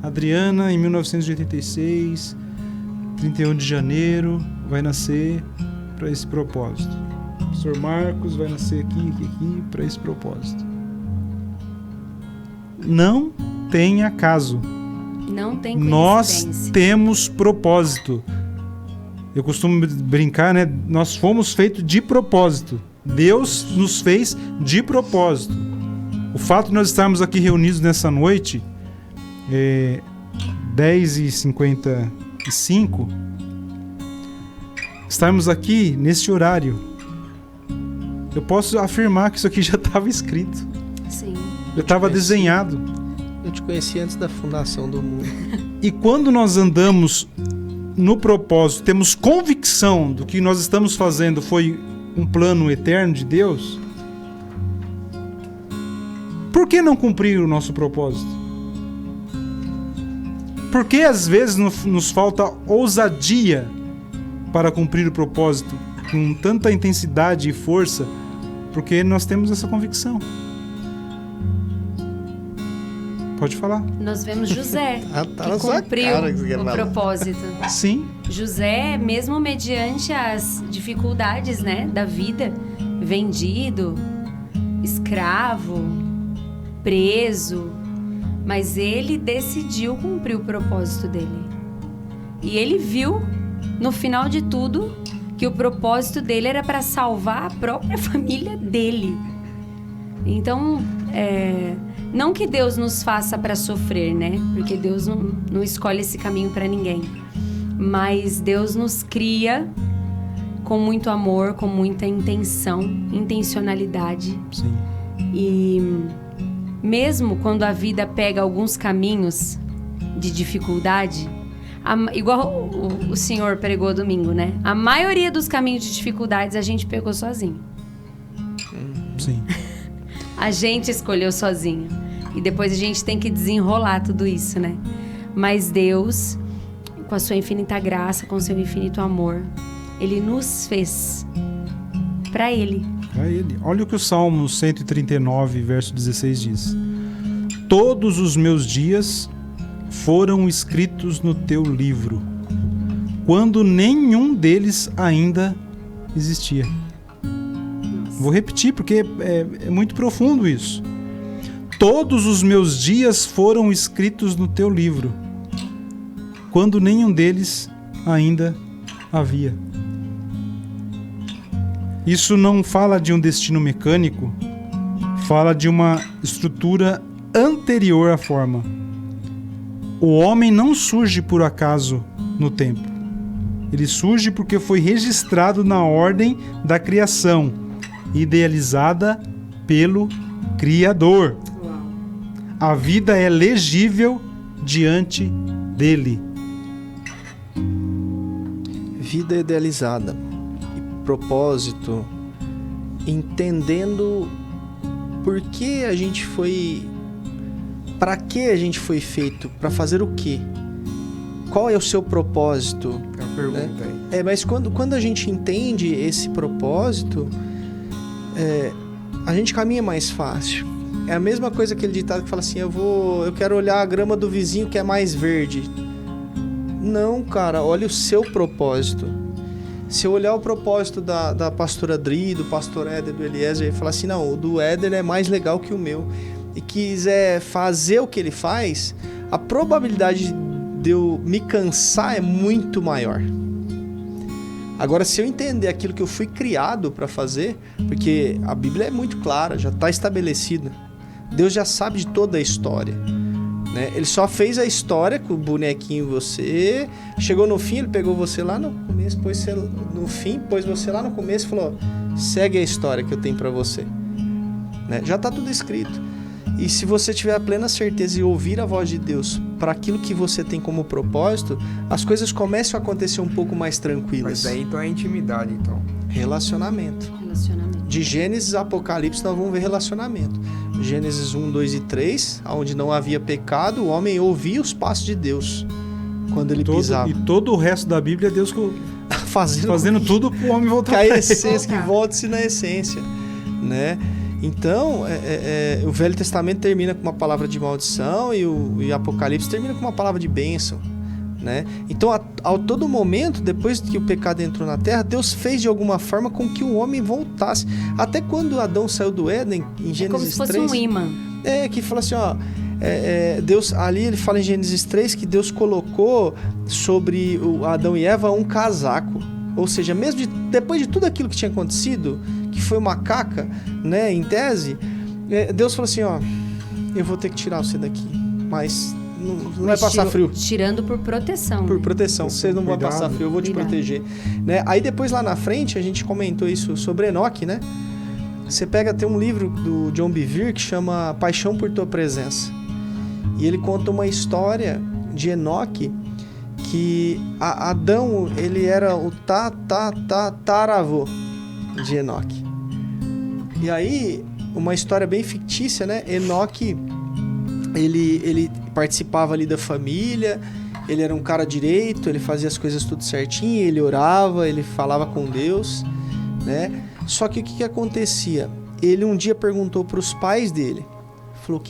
Adriana, em 1986, 31 de janeiro, vai nascer para esse propósito. O professor Marcos vai nascer aqui, para esse propósito. Não tem acaso. Não tem coincidência. Nós temos propósito. Eu costumo brincar, né? Nós fomos feitos de propósito. Deus nos fez de propósito. O fato de nós estarmos aqui reunidos nessa noite, 10h55, estarmos aqui nesse horário, eu posso afirmar que isso aqui já estava escrito. Sim. Já estava desenhado. Eu te conheci antes da fundação do mundo. E quando nós andamos no propósito, temos convicção do que nós estamos fazendo foi um plano eterno de Deus, por que não cumprir o nosso propósito? Por que às vezes nos falta ousadia para cumprir o propósito com tanta intensidade e força? Porque nós temos essa convicção. Pode falar. Nós vemos José, Tá que na sua cumpriu cara que você quer o falar. propósito. Sim. José, mesmo mediante as dificuldades, né, da vida, vendido, escravo, preso, mas ele decidiu cumprir o propósito dele. E ele viu, no final de tudo, que o propósito dele era para salvar a própria família dele. Então, não que Deus nos faça para sofrer, né? Porque Deus não escolhe esse caminho para ninguém. Mas Deus nos cria com muito amor, com muita intencionalidade. Sim. E mesmo quando a vida pega alguns caminhos de dificuldade, Igual o senhor pregou domingo, né? A maioria dos caminhos de dificuldades a gente pegou sozinho. Sim. A gente escolheu sozinho. E depois a gente tem que desenrolar tudo isso, né? Mas Deus, com a sua infinita graça, com o seu infinito amor, Ele nos fez para Ele. Para Ele. Olha o que o Salmo 139, verso 16 diz. Todos os meus dias foram escritos no teu livro, quando nenhum deles ainda existia. Vou repetir porque é muito profundo isso. Todos os meus dias foram escritos no teu livro, quando nenhum deles ainda havia. Isso não fala de um destino mecânico, fala de uma estrutura anterior à forma. O homem não surge por acaso no tempo. Ele surge porque foi registrado na ordem da criação, idealizada pelo Criador. A vida é legível diante dele. Vida idealizada e propósito, entendendo por que a gente foi... Para que a gente foi feito? Para fazer o quê? Qual é o seu propósito? É uma pergunta aí. Mas quando a gente entende esse propósito, a gente caminha mais fácil. É a mesma coisa aquele ditado que fala assim, eu quero olhar a grama do vizinho que é mais verde. Não, cara, olha o seu propósito. Se eu olhar o propósito da pastora Dri, do pastor Éder, do Eliezer, e falar assim, não, o do Éder é mais legal que o meu, e quiser fazer o que ele faz, a probabilidade de eu me cansar é muito maior. Agora, se eu entender aquilo que eu fui criado para fazer, porque a Bíblia é muito clara, já está estabelecida, Deus já sabe de toda a história, né? Ele só fez a história com o bonequinho você, chegou no fim, ele pegou você lá no começo, pôs você no fim, pôs você lá no começo e falou, segue a história que eu tenho para você, né? Já está tudo escrito. E se você tiver a plena certeza e ouvir a voz de Deus para aquilo que você tem como propósito, as coisas começam a acontecer um pouco mais tranquilas. Mas aí então é intimidade, então. Relacionamento. De Gênesis a Apocalipse nós vamos ver relacionamento. Gênesis 1, 2 e 3, onde não havia pecado, o homem ouvia os passos de Deus quando ele pisava. E todo o resto da Bíblia é Deus fazendo tudo para o homem voltar para a essência, que volte-se na essência, né? Então, o Velho Testamento termina com uma palavra de maldição e o Apocalipse termina com uma palavra de bênção, né? Então, a todo momento, depois que o pecado entrou na Terra, Deus fez de alguma forma com que o homem voltasse. Até quando Adão saiu do Éden, em Gênesis 3... como se fosse um imã. Que fala assim, ó... Deus, ali ele fala em Gênesis 3 que Deus colocou sobre o Adão e Eva um casaco. Ou seja, mesmo depois de tudo aquilo que tinha acontecido, que foi uma caca, né, em tese, Deus falou assim, ó, eu vou ter que tirar você daqui, mas não vai passar frio. Tirando por proteção. Por né? proteção, você não vai passar frio, eu vou te proteger. Né? Aí depois lá na frente, a gente comentou isso sobre Enoque, né? Você tem um livro do John Bevere que chama Paixão por Tua Presença. E ele conta uma história de Enoque, que Adão, ele era o tataravô de Enoque. E aí, uma história bem fictícia, né? Enoque, ele participava ali da família, ele era um cara direito, ele fazia as coisas tudo certinho, ele orava, ele falava com Deus, né? Só que o que acontecia? Ele um dia perguntou para os pais dele, falou,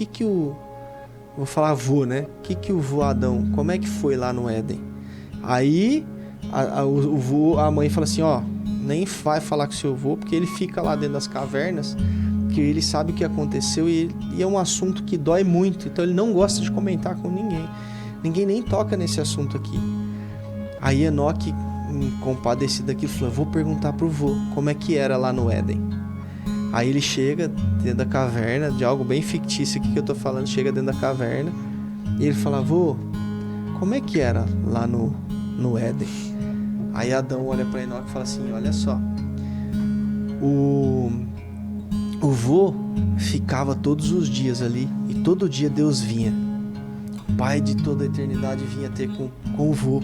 vou falar avô, né? O que o vô Adão, como é que foi lá no Éden? Aí a mãe fala assim, ó, nem vai falar com seu avô, porque ele fica lá dentro das cavernas, que ele sabe o que aconteceu e é um assunto que dói muito, então ele não gosta de comentar com ninguém. Ninguém nem toca nesse assunto aqui. Aí Enoque, compadecido daquilo, falou, vou perguntar pro vô como é que era lá no Éden. Aí ele chega dentro da caverna, de algo bem fictício aqui que eu tô falando, chega dentro da caverna e ele fala, vô, como é que era lá no Éden? Aí Adão olha para Enoque e fala assim, olha só, o vô ficava todos os dias ali e todo dia Deus vinha pai de toda a eternidade vinha ter com o vô.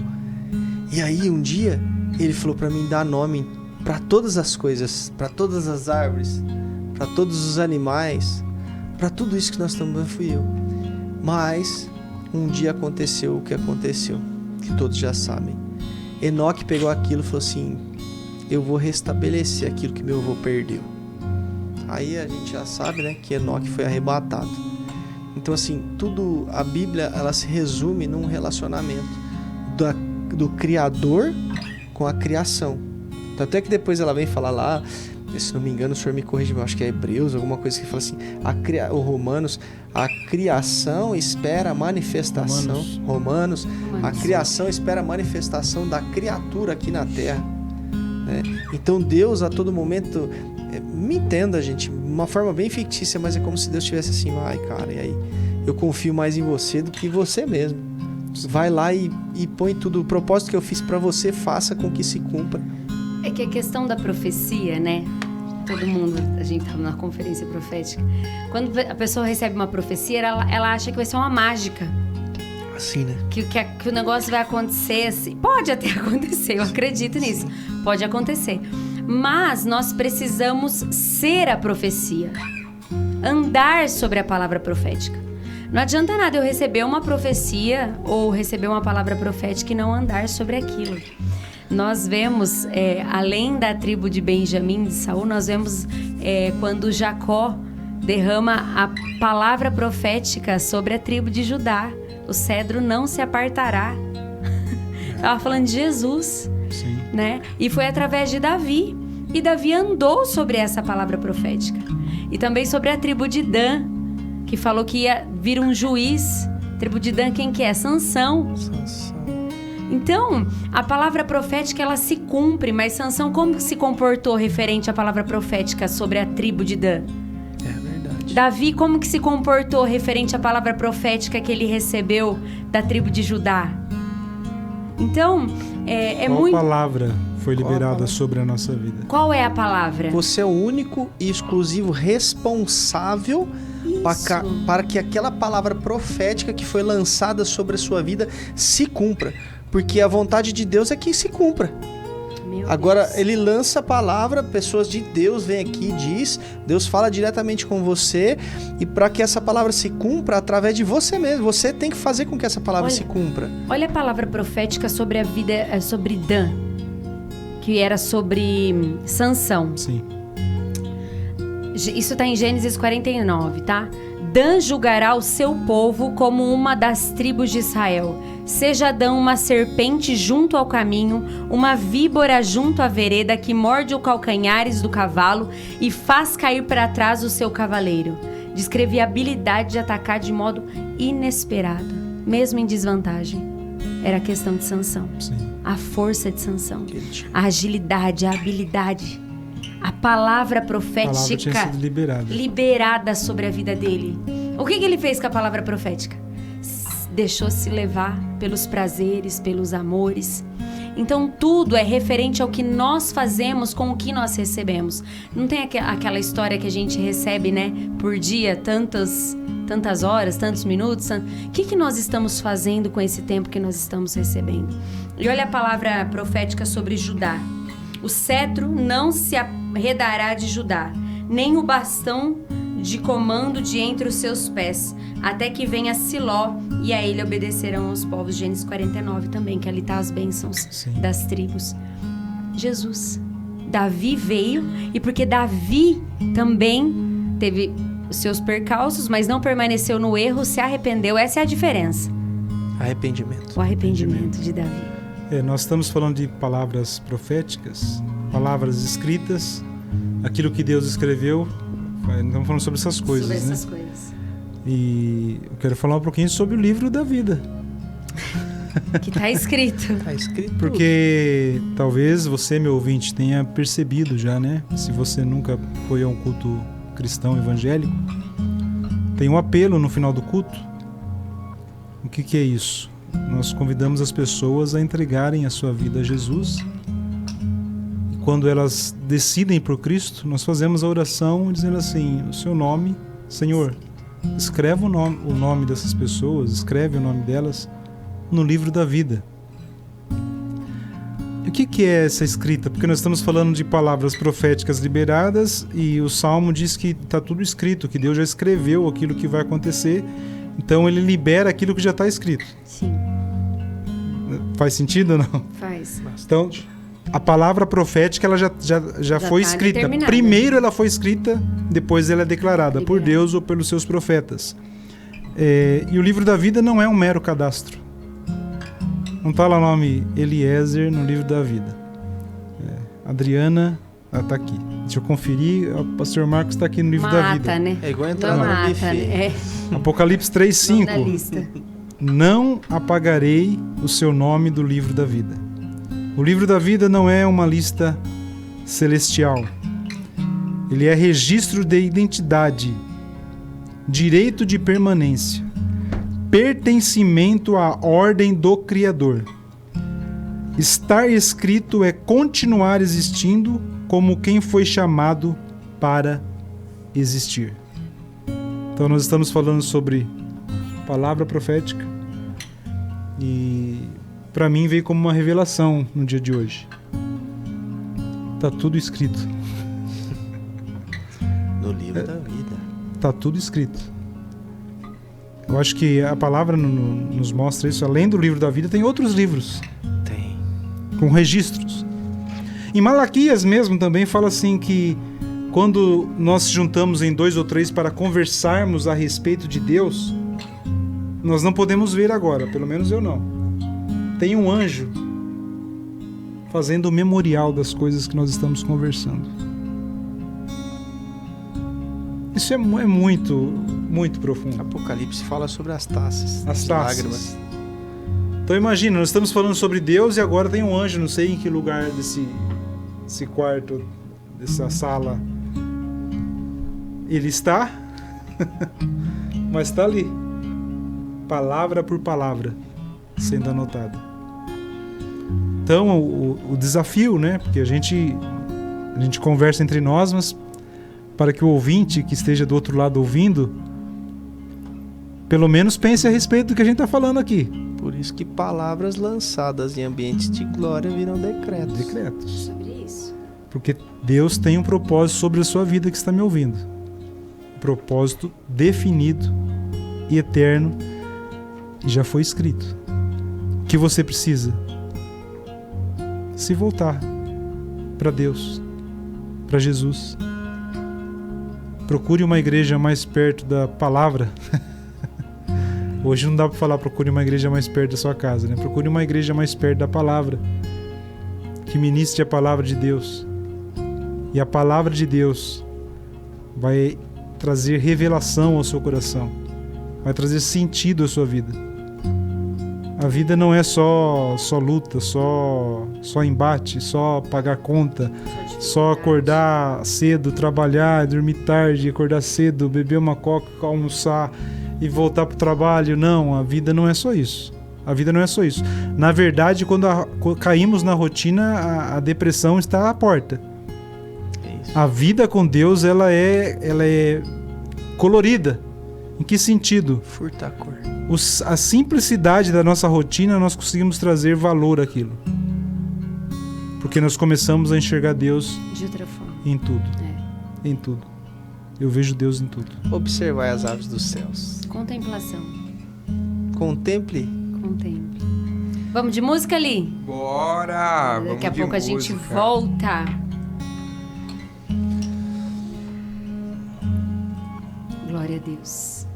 E aí um dia ele falou para mim dar nome para todas as coisas, para todas as árvores, para todos os animais, para tudo isso que nós estamos vendo fui eu. Mas um dia aconteceu o que aconteceu, que todos já sabem. Enoque pegou aquilo e falou assim: eu vou restabelecer aquilo que meu avô perdeu. Aí a gente já sabe, né, que Enoque foi arrebatado. Então assim, tudo, a Bíblia, ela se resume num relacionamento do Criador com a criação. Até que depois ela vem falar lá, se não me engano, o senhor me corrige, eu acho que é Hebreus, alguma coisa que fala assim, o Romanos, a criação espera a manifestação, Romanos, a criação espera a manifestação da criatura aqui na terra, né? Então Deus a todo momento, me entenda, gente, uma forma bem fictícia, mas é como se Deus estivesse assim, vai cara, e aí, eu confio mais em você do que você mesmo. Vai lá e põe tudo, o propósito que eu fiz pra você, faça com que se cumpra. É que a questão da profecia, né? Todo mundo, a gente estava na conferência profética. Quando a pessoa recebe uma profecia, ela acha que vai ser uma mágica. Assim, né? Que o negócio vai acontecer assim. Pode até acontecer, eu acredito nisso. Pode acontecer. Mas nós precisamos ser a profecia. Andar sobre a palavra profética. Não adianta nada eu receber uma profecia ou receber uma palavra profética e não andar sobre aquilo. Nós vemos, além da tribo de Benjamim, de Saul, nós vemos quando Jacó derrama a palavra profética sobre a tribo de Judá. O cedro não se apartará. Estava falando de Jesus. Sim. Né? E foi através de Davi. E Davi andou sobre essa palavra profética. E também sobre a tribo de Dan, que falou que ia vir um juiz. Tribo de Dan, quem que é? Sansão. Então, a palavra profética, ela se cumpre, mas Sansão como se comportou referente à palavra profética sobre a tribo de Dan? É verdade. Davi como que se comportou referente à palavra profética que ele recebeu da tribo de Judá? Então, Qual palavra foi liberada sobre a nossa vida? Qual é a palavra? Você é o único e exclusivo responsável para que aquela palavra profética que foi lançada sobre a sua vida se cumpra. Porque a vontade de Deus é que se cumpra. Agora, ele lança a palavra, pessoas de Deus vêm aqui e diz, Deus fala diretamente com você, e para que essa palavra se cumpra através de você mesmo, você tem que fazer com que essa palavra se cumpra. Olha a palavra profética sobre a vida, sobre Dan, que era sobre Sansão. Sim. Isso está em Gênesis 49, tá? Dan julgará o seu povo como uma das tribos de Israel. Seja Dan uma serpente junto ao caminho, uma víbora junto à vereda que morde os calcanhares do cavalo e faz cair para trás o seu cavaleiro. Descrevia a habilidade de atacar de modo inesperado, mesmo em desvantagem. Era a questão de Sansão. Sim. A força de Sansão, a agilidade, a habilidade. A palavra profética tinha sido liberada sobre a vida dele. O que ele fez com a palavra profética? Deixou-se levar pelos prazeres, pelos amores. Então tudo é referente ao que nós fazemos com o que nós recebemos. Não tem aquela história que a gente recebe, né, por dia, tantas horas, tantos minutos. O que nós estamos fazendo com esse tempo que nós estamos recebendo? E olha a palavra profética sobre Judá. O cetro não se arredará de Judá, nem o bastão de comando de entre os seus pés, até que venha Siló, e a ele obedecerão os povos. Gênesis 49 também, que ali está as bênçãos. Sim. Das tribos. Jesus. Davi veio, e porque Davi também teve os seus percalços, mas não permaneceu no erro, se arrependeu. Essa é a diferença. Arrependimento. O arrependimento de Davi. Nós estamos falando de palavras proféticas, palavras escritas, aquilo que Deus escreveu. Estamos falando sobre essas coisas, sobre essas né? coisas. E eu quero falar um pouquinho sobre o livro da vida. Que está escrito. Está escrito. Porque talvez você, meu ouvinte, tenha percebido já, né? Se você nunca foi a um culto cristão evangélico, tem um apelo no final do culto. O que é isso? Nós convidamos as pessoas a entregarem a sua vida a Jesus. E quando elas decidem por Cristo, nós fazemos a oração dizendo assim: o seu nome, Senhor, escreve o nome dessas pessoas, escreve o nome delas no livro da vida. E o que é essa escrita? Porque nós estamos falando de palavras proféticas liberadas e o Salmo diz que está tudo escrito, que Deus já escreveu aquilo que vai acontecer, então ele libera aquilo que já está escrito. Sim. Faz sentido ou não? Faz. Então, a palavra profética ela já foi tá escrita. determinada. Primeiro ela foi escrita, depois ela é declarada por Deus ou pelos seus profetas. E o livro da vida não é um mero cadastro. Não está lá o nome Eliezer no livro da vida. Adriana está aqui. Deixa eu conferir. O pastor Marcos está aqui no livro da vida. Né? É igual entrar Não no mata, buffet. né? Apocalipse 3:5. Não apagarei o seu nome do livro da vida. O livro da vida não é uma lista celestial. Ele é registro de identidade, direito de permanência, pertencimento à ordem do Criador. Estar escrito é continuar existindo como quem foi chamado para existir. Então nós estamos falando sobre palavra profética e para mim veio como uma revelação no dia de hoje. Tá tudo escrito. No livro da vida. Tá tudo escrito. Eu acho que a palavra nos mostra isso. Além do livro da vida, tem outros livros. Tem. Com registros. Em Malaquias mesmo também fala assim que quando nós nos juntamos em 2 ou 3 para conversarmos a respeito de Deus, nós não podemos ver agora, pelo menos eu não. Tem um anjo fazendo o memorial das coisas que nós estamos conversando. Isso é muito, muito profundo. Apocalipse fala sobre as taças. As taças. Lágrimas. Então imagina, nós estamos falando sobre Deus e agora tem um anjo, não sei em que lugar desse quarto, dessa sala ele está, mas está ali, palavra por palavra, sendo anotada. Então o desafio, né? Porque a gente conversa entre nós, mas para que o ouvinte que esteja do outro lado ouvindo, pelo menos pense a respeito do que a gente está falando aqui. Por isso que palavras lançadas em ambientes de glória viram decretos. Decretos. Sobre isso. Porque Deus tem um propósito sobre a sua vida que está me ouvindo. Um propósito definido e eterno e já foi escrito. O que você precisa? Se voltar para Deus, para Jesus. Procure uma igreja mais perto da palavra. Hoje não dá para falar procure uma igreja mais perto da sua casa, né? Procure uma igreja mais perto da palavra, que ministre a palavra de Deus. E a palavra de Deus vai trazer revelação ao seu coração, vai trazer sentido à sua vida. A vida não é só luta, só embate, só pagar conta, só acordar cedo, trabalhar, dormir tarde, acordar cedo, beber uma coca, almoçar e voltar para o trabalho. Não, a vida não é só isso. A vida não é só isso. Na verdade, quando caímos na rotina, a depressão está à porta. A vida com Deus, ela é colorida. Em que sentido? Furta a cor. A simplicidade da nossa rotina, nós conseguimos trazer valor àquilo. Porque nós começamos a enxergar Deus De outra forma. em tudo. Em tudo. Eu vejo Deus em tudo. Observai as aves dos céus. Contemplação. Contemple. Contemple. Vamos de música ali? Bora! Vamos Daqui a de pouco a gente música. volta. Glória a Deus.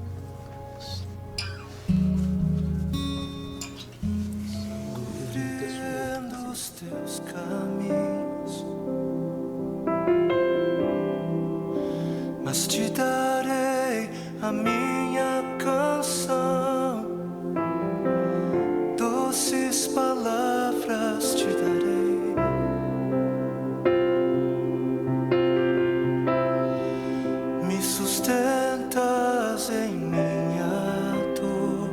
Vendo os teus caminhos, mas te darei a minha canção, doces palavras te darei, me sustentas em minha dor.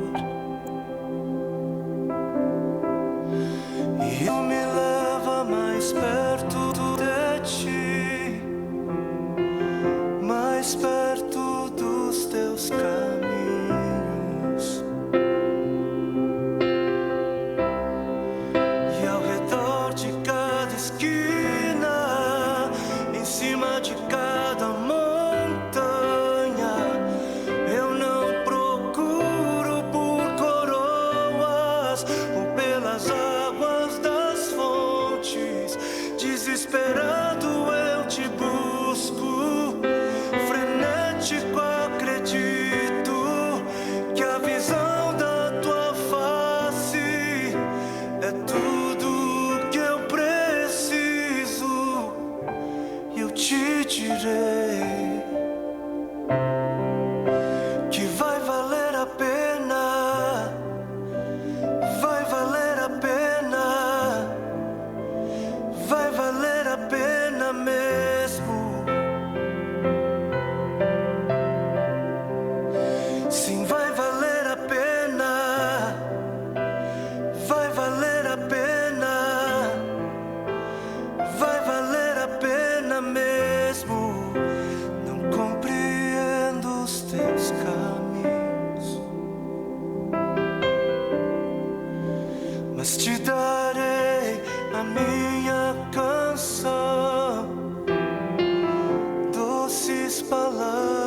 E tu me leva mais perto de ti, mais perto dos teus caminhos.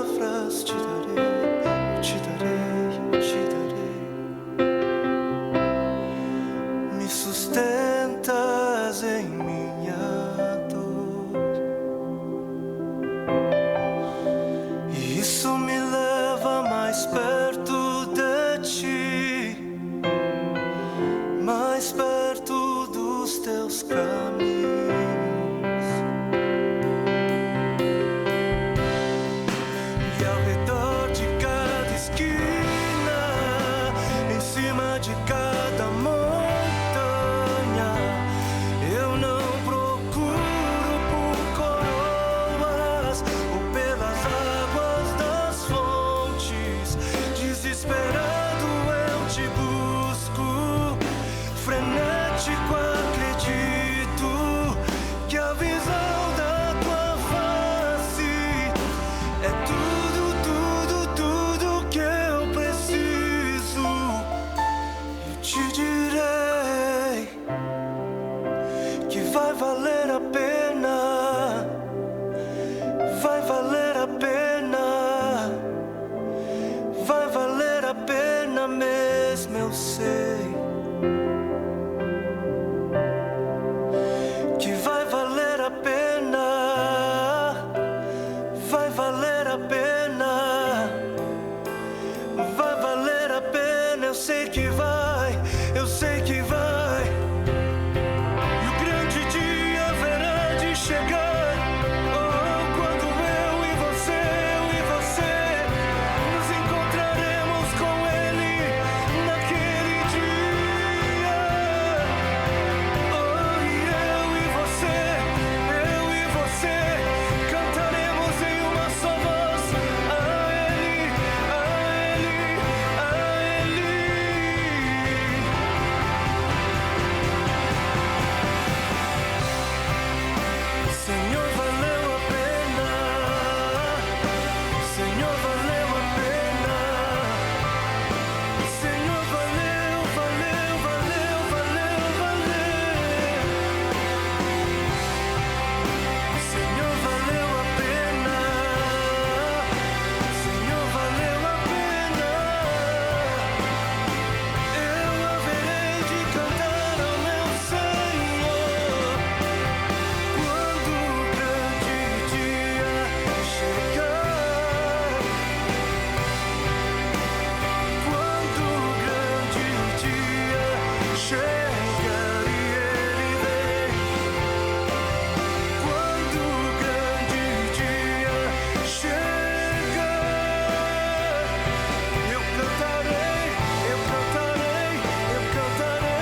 palavras te darei, te darei, te darei. Me sustentas em minha dor, e isso me leva mais perto de ti, mais perto dos teus caminhos. E ao redor de cada esquina, em cima de cada montanha, eu não procuro por coroas ou pelas águas das fontes. Desesperado eu te busco, frenético acredito que a visão da tua face é tudo, tudo, tudo que eu preciso. Eu te direi que vai valer a pena, vai valer a pena, vai valer a pena mesmo, eu sei. Que vai valer a pena, vai valer a pena, vai valer a pena, eu sei que vai, eu sei que vai. E o grande dia haverá de chegar, oh, quando eu e você nos encontraremos com Ele naquele dia. Oh, e eu e você cantaremos em uma só voz a Ele, a Ele, a Ele. Senhor, valeu a pena, Senhor, valeu a pena, Senhor, valeu, valeu, valeu, valeu, valeu. Senhor, valeu a pena, Senhor, valeu a pena. Eu haverei de cantar ao meu Senhor quando o grande dia chegar. Quando o grande dia chegar e Ele vem. Quando o grande dia chegar, eu cantarei, eu cantarei, eu cantarei.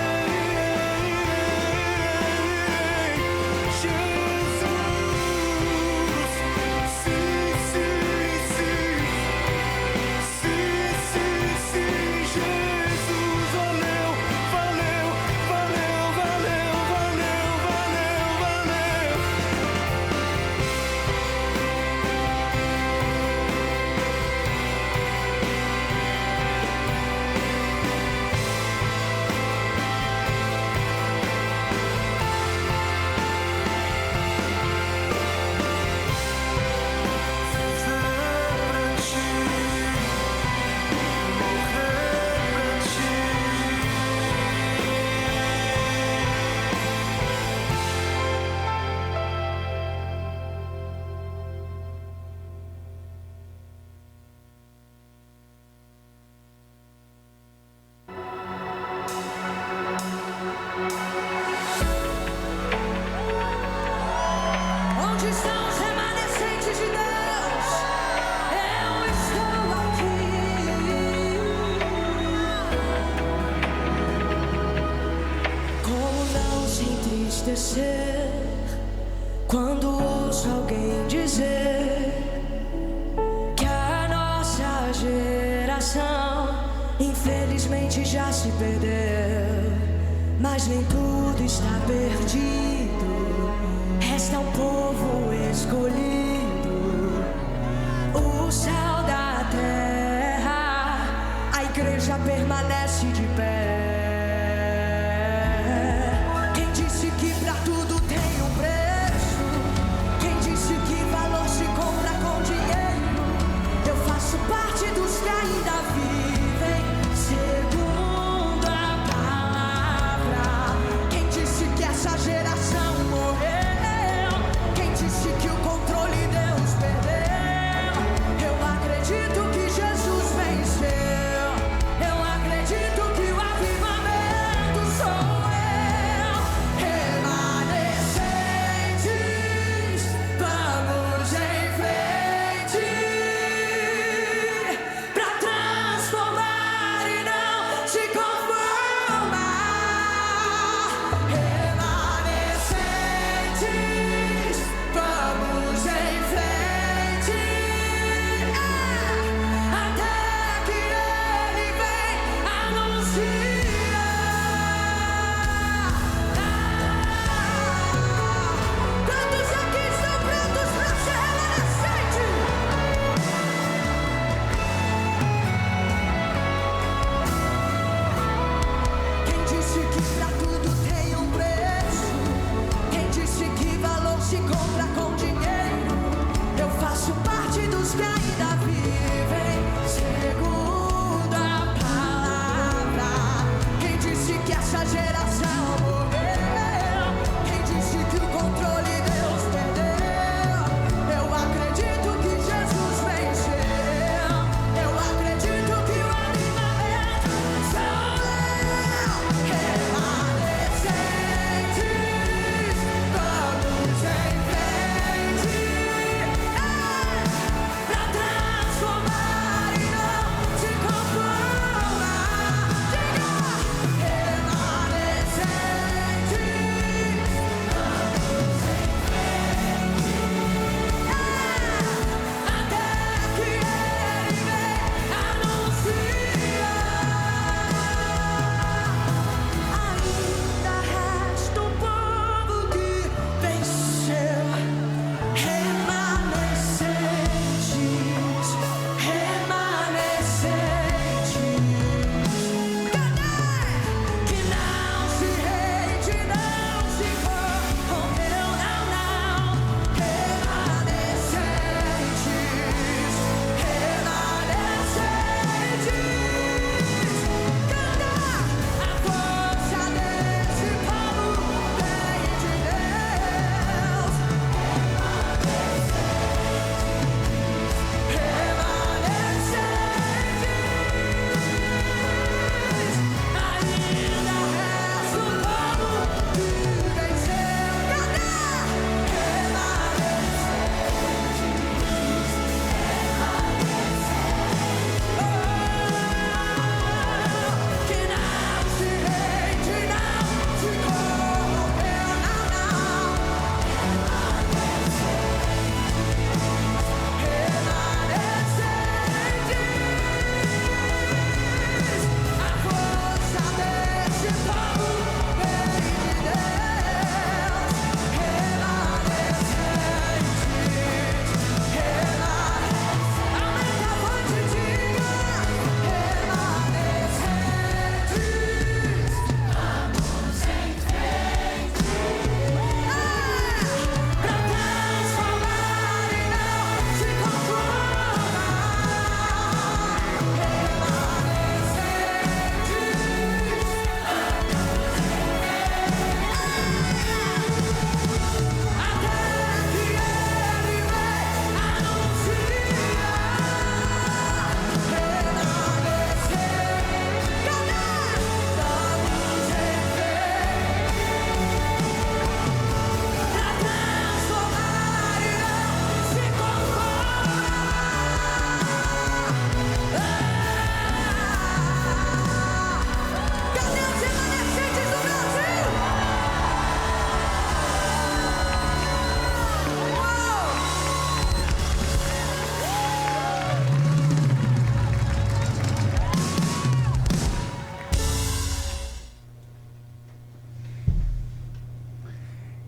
Jesus, sim, sim, sim, sim, sim, sim, Jesus, valeu, valeu, valeu, valeu, valeu, valeu, valeu. Viver pra ti, morrer pra ti. Onde estão os remanescentes de Deus? Eu estou aqui. Como não se entristecer quando ouço alguém dizer que a nossa geração infelizmente já se perdeu, mas nem tudo está perdido. Resta um povo escolhido, o sal da terra, a igreja permanece de pé. Quem disse que pra tudo tem um preço? Quem disse que valor se compra com dinheiro?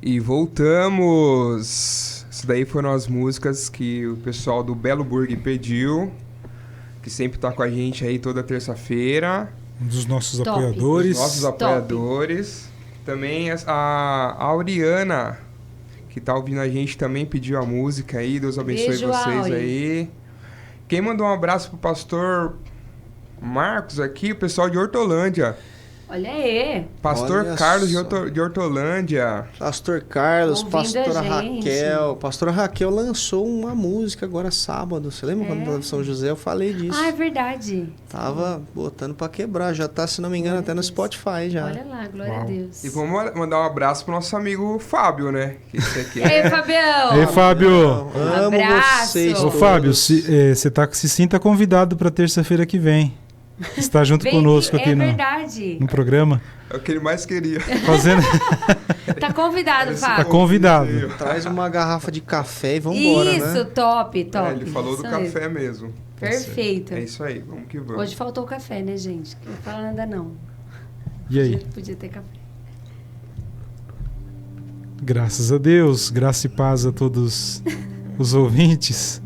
E voltamos! Isso daí foram as músicas que o pessoal do Belo Burg pediu, que sempre tá com a gente aí toda terça-feira. Um dos nossos Top. apoiadores. Nossos apoiadores. Também a Auriana, que tá ouvindo a gente, também pediu a música aí. Deus abençoe Beijo, vocês Auri. aí. Quem mandou um abraço pro pastor Marcos aqui, o pessoal de Hortolândia. Olha aí. Pastor Olha Carlos só. de Hortolândia. Pastor Carlos, Ouvindo a pastora gente. Raquel. Pastora Raquel lançou uma música agora sábado. Você lembra quando tava em São José? Eu falei disso. Ah, é verdade. Tava botando pra quebrar. Já tá, se não me engano, até no Spotify já. Olha lá, glória a Deus. E vamos mandar um abraço pro nosso amigo Fábio, né? Que esse aqui E aí, Fabião? Ei, Fábio! Amo Abraço. vocês Ô, todos. Fábio, se sinta convidado para terça-feira que vem. Está junto Vem conosco aqui, aqui é no verdade. programa. é o que ele mais queria. Fazendo... Tá convidado, Tá Fábio. convidado. Traz uma garrafa de café e vambora, Isso, né? top, top. Ele falou do Isso café mesmo. Perfeito. É isso aí, vamos que vamos. Hoje faltou café, né, gente? Não fala nada, não. E aí? Podia ter café. Graças a Deus, graça e paz a todos os ouvintes.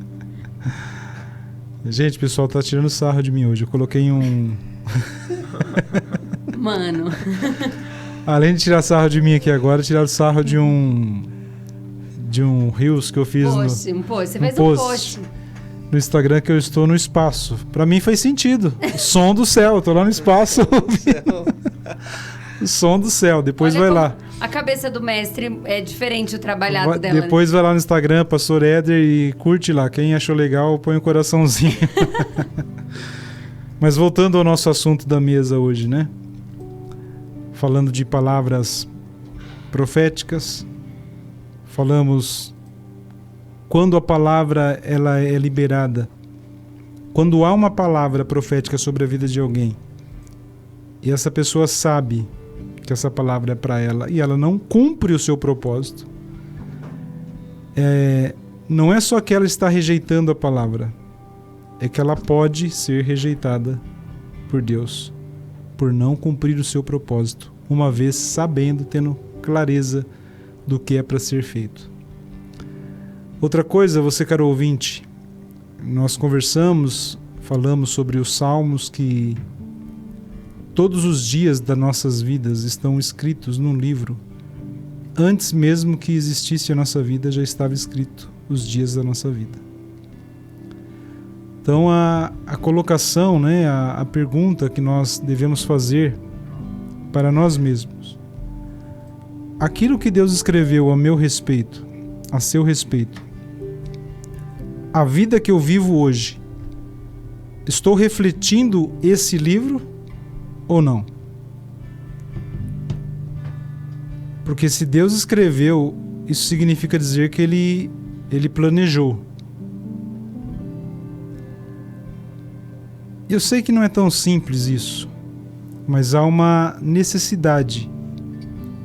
Gente, o pessoal tá tirando sarro de mim hoje. Eu coloquei Mano. Além de tirar sarro de mim aqui agora, tiraram sarro de um Reels que eu fiz Post, um post. Você um fez post. um post. no Instagram que eu estou no espaço. Pra mim faz sentido. O som do céu, eu tô lá no espaço. O som do céu. Depois Olha vai como lá. A cabeça do mestre é diferente o trabalhado dela. Depois vai lá no Instagram, Pastor Éder, e curte lá. Quem achou legal, põe um coraçãozinho. Mas voltando ao nosso assunto da mesa hoje, né? Falando de palavras proféticas, falamos quando a palavra ela é liberada. Quando há uma palavra profética sobre a vida de alguém, e essa pessoa sabe que essa palavra é para ela e ela não cumpre o seu propósito, não é só que ela está rejeitando a palavra, é que ela pode ser rejeitada por Deus por não cumprir o seu propósito, uma vez sabendo, tendo clareza do que é para ser feito. Outra coisa, você, caro ouvinte, nós conversamos, falamos sobre os salmos que todos os dias das nossas vidas estão escritos num livro. Antes mesmo que existisse a nossa vida, já estava escrito os dias da nossa vida. Então a colocação, né, a pergunta que nós devemos fazer para nós mesmos: aquilo que Deus escreveu a meu respeito, a seu respeito, a vida que eu vivo hoje, estou refletindo esse livro ou não? Porque se Deus escreveu, isso significa dizer que ele planejou. Eu sei que não é tão simples isso, mas há uma necessidade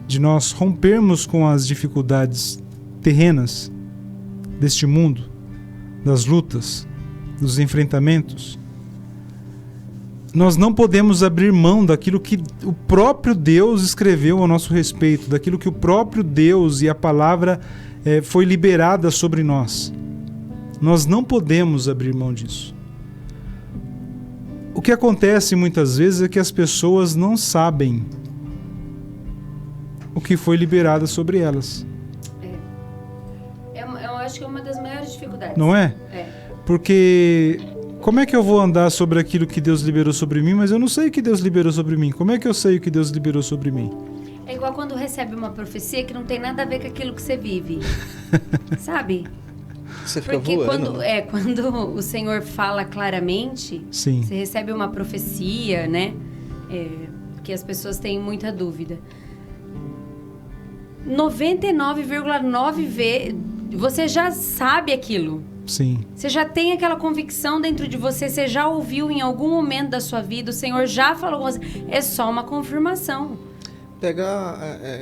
de nós rompermos com as dificuldades terrenas deste mundo, das lutas, dos enfrentamentos. Nós não podemos abrir mão daquilo que o próprio Deus escreveu a nosso respeito, daquilo que o próprio Deus e a palavra foi liberada sobre nós. Nós não podemos abrir mão disso. O que acontece muitas vezes é que as pessoas não sabem o que foi liberado sobre elas. Eu acho que é uma das maiores dificuldades. Não é? É. Porque como é que eu vou andar sobre aquilo que Deus liberou sobre mim, mas eu não sei o que Deus liberou sobre mim? Como é que eu sei o que Deus liberou sobre mim? É igual quando recebe uma profecia que não tem nada a ver com aquilo que você vive. Sabe? Você fica Porque voando. quando o Senhor fala claramente, Sim. você recebe uma profecia, né? Que as pessoas têm muita dúvida. 99,9 você já sabe aquilo. Sim. Você já tem aquela convicção dentro de você, você já ouviu em algum momento da sua vida, o Senhor já falou com você. É só uma confirmação.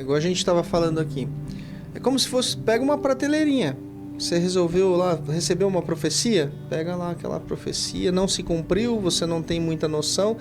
Igual a gente estava falando aqui. É como se fosse, pega uma prateleirinha. Você resolveu lá, recebeu uma profecia, pega lá aquela profecia, não se cumpriu, você não tem muita noção,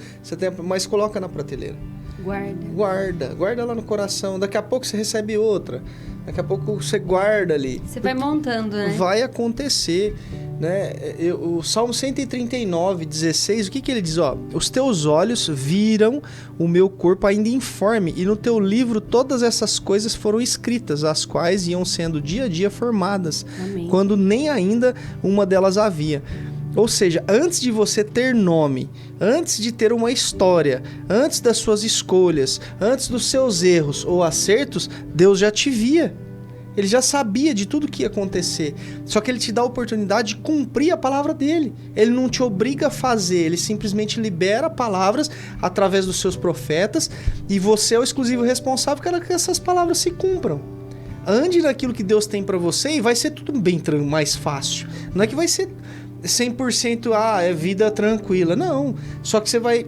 mas coloca na prateleira. Guarda. Guarda lá no coração, daqui a pouco você recebe outra. Daqui a pouco você guarda ali. Você vai montando, né? Vai acontecer, né? O Salmo 139, 16, o que ele diz? Ó, os teus olhos viram o meu corpo ainda informe, e no teu livro todas essas coisas foram escritas, as quais iam sendo dia a dia formadas, Amém. quando nem ainda uma delas havia. Ou seja, antes de você ter nome, antes de ter uma história, antes das suas escolhas, antes dos seus erros ou acertos, Deus já te via. Ele já sabia de tudo que ia acontecer. Só que ele te dá a oportunidade de cumprir a palavra dele. Ele não te obriga a fazer, ele simplesmente libera palavras através dos seus profetas, e você é o exclusivo responsável para que essas palavras se cumpram. Ande naquilo que Deus tem para você e vai ser tudo bem mais fácil. Não é que vai ser 100% é vida tranquila, não. Só que você vai,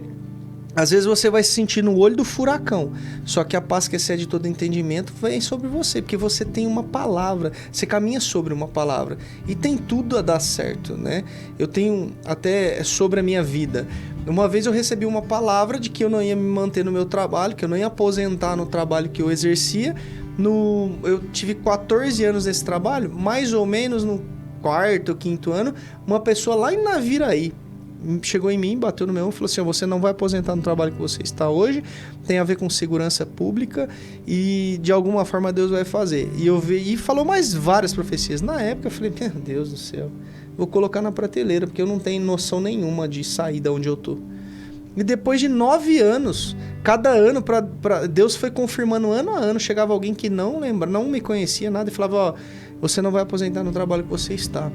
às vezes você vai se sentir no olho do furacão. Só que a paz que excede todo entendimento vem sobre você, porque você tem uma palavra, você caminha sobre uma palavra e tem tudo a dar certo, né? Eu tenho até sobre a minha vida. Uma vez eu recebi uma palavra de que eu não ia me manter no meu trabalho, que eu não ia aposentar no trabalho que eu exercia. Eu tive 14 anos nesse trabalho, mais ou menos no quarto, quinto ano, uma pessoa lá em Naviraí chegou em mim, bateu no meu ombro e falou assim: você não vai aposentar no trabalho que você está hoje, tem a ver com segurança pública e de alguma forma Deus vai fazer. E falou mais várias profecias. Na época eu falei: meu Deus do céu, vou colocar na prateleira, porque eu não tenho noção nenhuma de sair da onde eu tô. E depois de 9 anos, cada ano, Deus foi confirmando ano a ano, chegava alguém que não me conhecia nada e falava: ó, você não vai aposentar no trabalho que você está.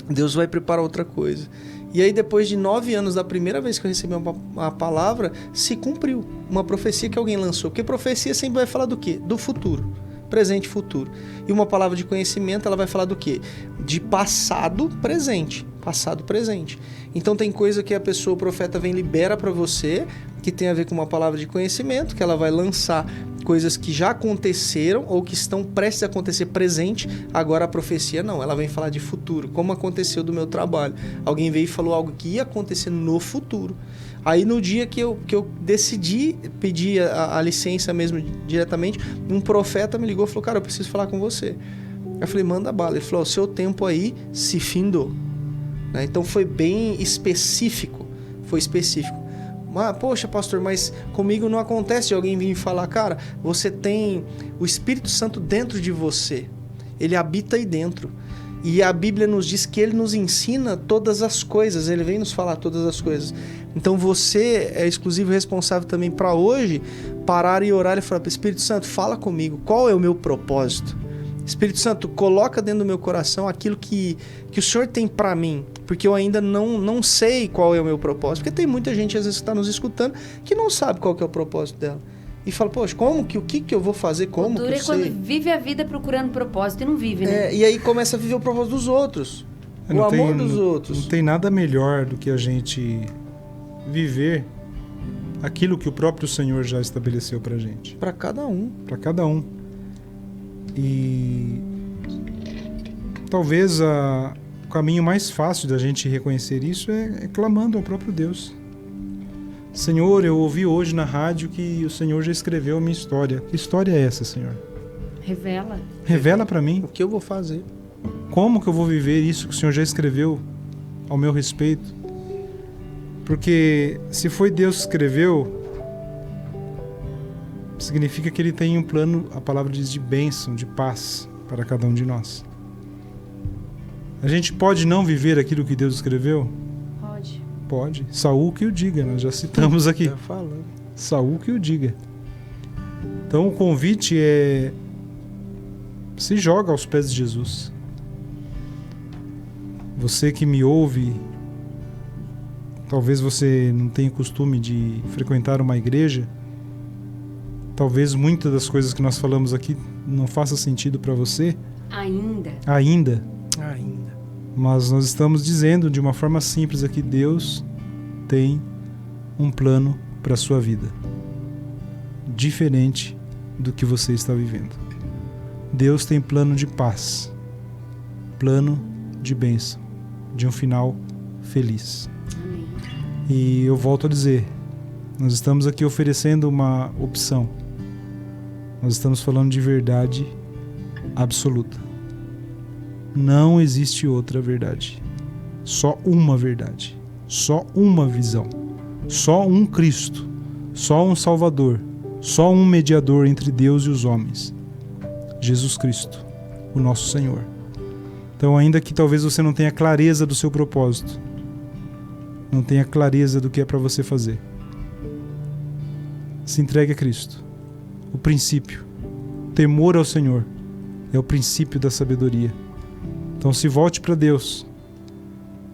Deus vai preparar outra coisa. E aí, depois de 9 anos, da primeira vez que eu recebi uma palavra, se cumpriu. Uma profecia que alguém lançou. Porque profecia sempre vai falar do quê? Do futuro. Presente e futuro. E uma palavra de conhecimento, ela vai falar do quê? De passado, presente. Passado, presente. Então tem coisa que o profeta vem e libera para você, que tem a ver com uma palavra de conhecimento, que ela vai lançar coisas que já aconteceram ou que estão prestes a acontecer presente. Agora a profecia não, ela vem falar de futuro, como aconteceu do meu trabalho. Alguém veio e falou algo que ia acontecer no futuro. Aí no dia que eu decidi pedir a licença mesmo diretamente, um profeta me ligou e falou: cara, eu preciso falar com você. Eu falei: manda bala. Ele falou: o seu tempo aí se findou. Né? Então foi bem específico. Foi específico. Poxa, pastor, mas comigo não acontece de alguém vir falar: cara, você tem o Espírito Santo dentro de você. Ele habita aí dentro. E a Bíblia nos diz que ele nos ensina todas as coisas. Ele vem nos falar todas as coisas. Então você é exclusivo responsável também para hoje parar e orar e falar: Espírito Santo, fala comigo. Qual é o meu propósito? Espírito Santo, coloca dentro do meu coração aquilo que o Senhor tem para mim, porque eu ainda não sei qual é o meu propósito. Porque tem muita gente, às vezes, que está nos escutando, que não sabe qual que é o propósito dela. E fala: poxa, o que eu vou fazer? Como que eu sei? Quando vive a vida procurando propósito e não vive, né? E aí começa a viver o propósito dos outros. O amor dos outros. Não tem nada melhor do que a gente viver aquilo que o próprio Senhor já estabeleceu pra gente. Para cada um. Para cada um. E talvez o caminho mais fácil da gente reconhecer isso é clamando ao próprio Deus. Senhor, eu ouvi hoje na rádio que o Senhor já escreveu a minha história. Que história é essa, Senhor? Revela. Revela para mim. O que eu vou fazer? Como que eu vou viver isso que o Senhor já escreveu ao meu respeito? Porque se foi Deus que escreveu, significa que Ele tem um plano, a palavra diz, de bênção, de paz para cada um de nós. A gente pode não viver aquilo que Deus escreveu? Pode. Pode. Saul que o diga, nós já citamos aqui. Já falando. Saul que o diga. Então o convite é: se joga aos pés de Jesus. Você que me ouve, talvez você não tenha costume de frequentar uma igreja, talvez muitas das coisas que nós falamos aqui não faça sentido para você. Ainda. Mas nós estamos dizendo de uma forma simples aqui: Deus tem um plano para a sua vida, diferente do que você está vivendo. Deus tem plano de paz, plano de bênção, de um final feliz. Amém. E eu volto a dizer, nós estamos aqui oferecendo uma opção. Nós estamos falando de verdade absoluta. Não existe outra verdade. Só uma verdade. Só uma visão. Só um Cristo. Só um Salvador. Só um mediador entre Deus e os homens. Jesus Cristo, o nosso Senhor. Então, ainda que talvez você não tenha clareza do seu propósito, não tenha clareza do que é para você fazer, se entregue a Cristo. O princípio, temor ao Senhor, é o princípio da sabedoria. Então se volte para Deus,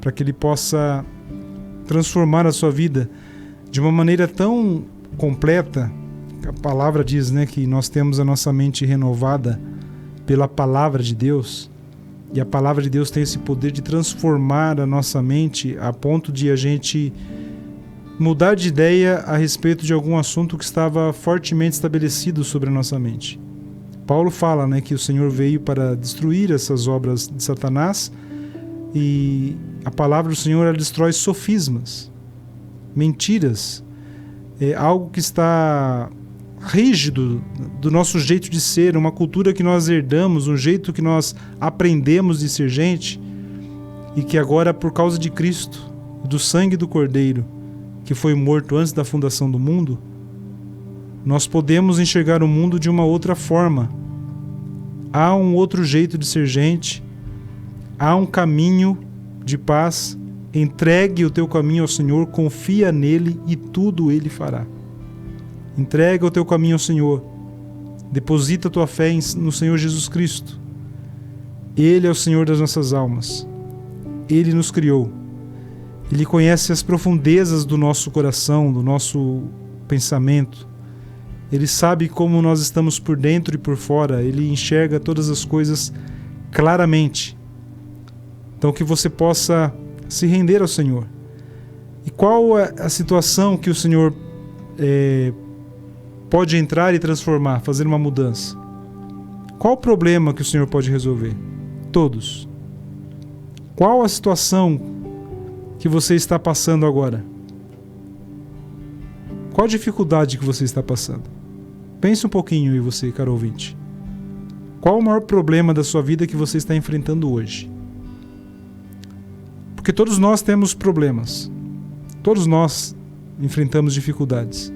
para que Ele possa transformar a sua vida de uma maneira tão completa. A palavra diz, né, que nós temos a nossa mente renovada pela palavra de Deus. E a palavra de Deus tem esse poder de transformar a nossa mente a ponto de a gente mudar de ideia a respeito de algum assunto que estava fortemente estabelecido sobre a nossa mente. Paulo fala, né, que o Senhor veio para destruir essas obras de Satanás, e a palavra do Senhor, ela destrói sofismas, mentiras, algo que está rígido do nosso jeito de ser, uma cultura que nós herdamos, um jeito que nós aprendemos de ser gente, e que agora, por causa de Cristo, do sangue do Cordeiro, que foi morto antes da fundação do mundo, nós podemos enxergar o mundo de uma outra forma. Há um outro jeito de ser gente, há um caminho de paz. Entregue o teu caminho ao Senhor, confia nele e tudo ele fará. Entrega o teu caminho ao Senhor, deposita a tua fé no Senhor Jesus Cristo. Ele é o Senhor das nossas almas, Ele nos criou, Ele conhece as profundezas do nosso coração, do nosso pensamento. Ele sabe como nós estamos por dentro e por fora. Ele enxerga todas as coisas claramente. Então que você possa se render ao Senhor. E qual é a situação que o Senhor pode entrar e transformar, fazer uma mudança? Qual o problema que o Senhor pode resolver? Todos. Qual a situação que você está passando agora? Qual a dificuldade que você está passando? Pense um pouquinho aí, você, caro ouvinte. Qual o maior problema da sua vida que você está enfrentando hoje? Porque todos nós temos problemas. Todos nós enfrentamos dificuldades.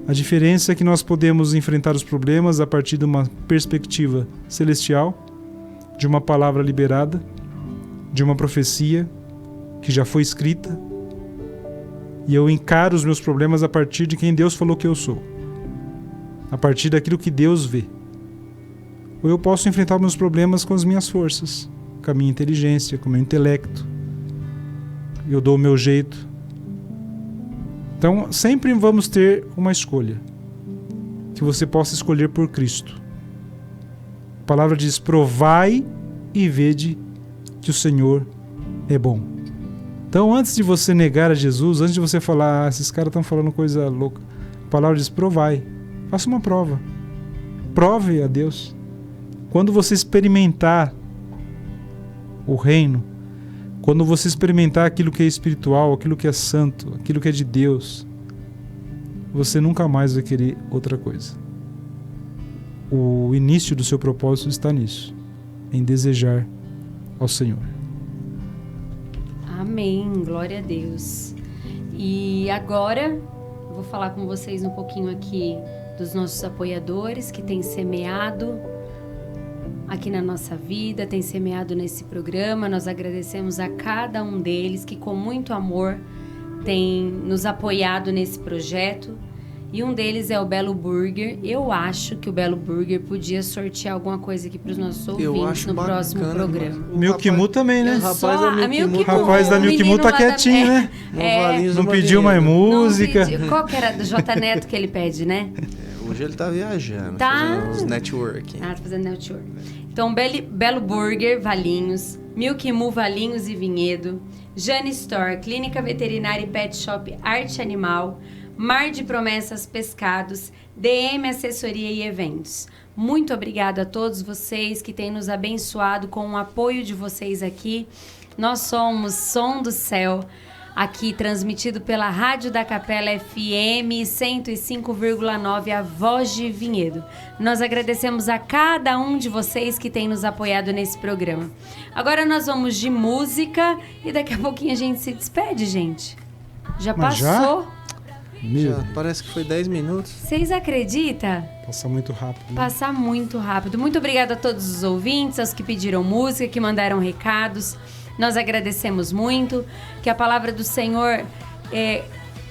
A diferença é que nós podemos enfrentar os problemas a partir de uma perspectiva celestial, de uma palavra liberada, de uma profecia que já foi escrita, e eu encaro os meus problemas a partir de quem Deus falou que eu sou, a partir daquilo que Deus vê. Ou eu posso enfrentar meus problemas com as minhas forças, com a minha inteligência, com o meu intelecto. Eu dou o meu jeito. Então, sempre vamos ter uma escolha, que você possa escolher por Cristo. A palavra diz: provai e vede que o Senhor é bom. Então, antes de você negar a Jesus, antes de você falar, esses caras estão falando coisa louca, a palavra diz: provai. Faça uma prova. Prove a Deus. Quando você experimentar o reino, quando você experimentar aquilo que é espiritual, aquilo que é santo, aquilo que é de Deus, você nunca mais vai querer outra coisa. O início do seu propósito está nisso, em desejar ao Senhor. Amém, glória a Deus. E agora, eu vou falar com vocês um pouquinho aqui dos nossos apoiadores que têm semeado aqui na nossa vida, têm semeado nesse programa. Nós agradecemos a cada um deles que com muito amor tem nos apoiado nesse projeto. E um deles é o Belo Burger. Eu acho que o Belo Burger podia sortear alguma coisa aqui para os nossos ouvintes no próximo programa. Milk Mu também, né? O rapaz da Milk Mu tá quietinho, né? Não pediu mais música. Qual que era do J Neto que ele pede, né? Hoje ele tá viajando, tá fazendo uns networking. Tá fazendo network. Então, Belo Burger, Valinhos, Milk Mu, Valinhos e Vinhedo, Jane Store, Clínica Veterinária e Pet Shop Arte Animal, Mar de Promessas Pescados, DM Assessoria e Eventos. Muito obrigado a todos vocês que têm nos abençoado com o apoio de vocês aqui. Nós somos Som do Céu. aqui transmitido pela Rádio da Capela FM 105,9, a Voz de Vinhedo. Nós agradecemos a cada um de vocês que tem nos apoiado nesse programa. Agora nós vamos de música e daqui a pouquinho a gente se despede, gente. Já Mas passou? Já, parece que foi 10 minutos. Vocês acreditam? Passa muito rápido. Né? Passar muito rápido. Muito obrigada a todos os ouvintes, aos que pediram música, que mandaram recados. Nós agradecemos muito. Que a palavra do Senhor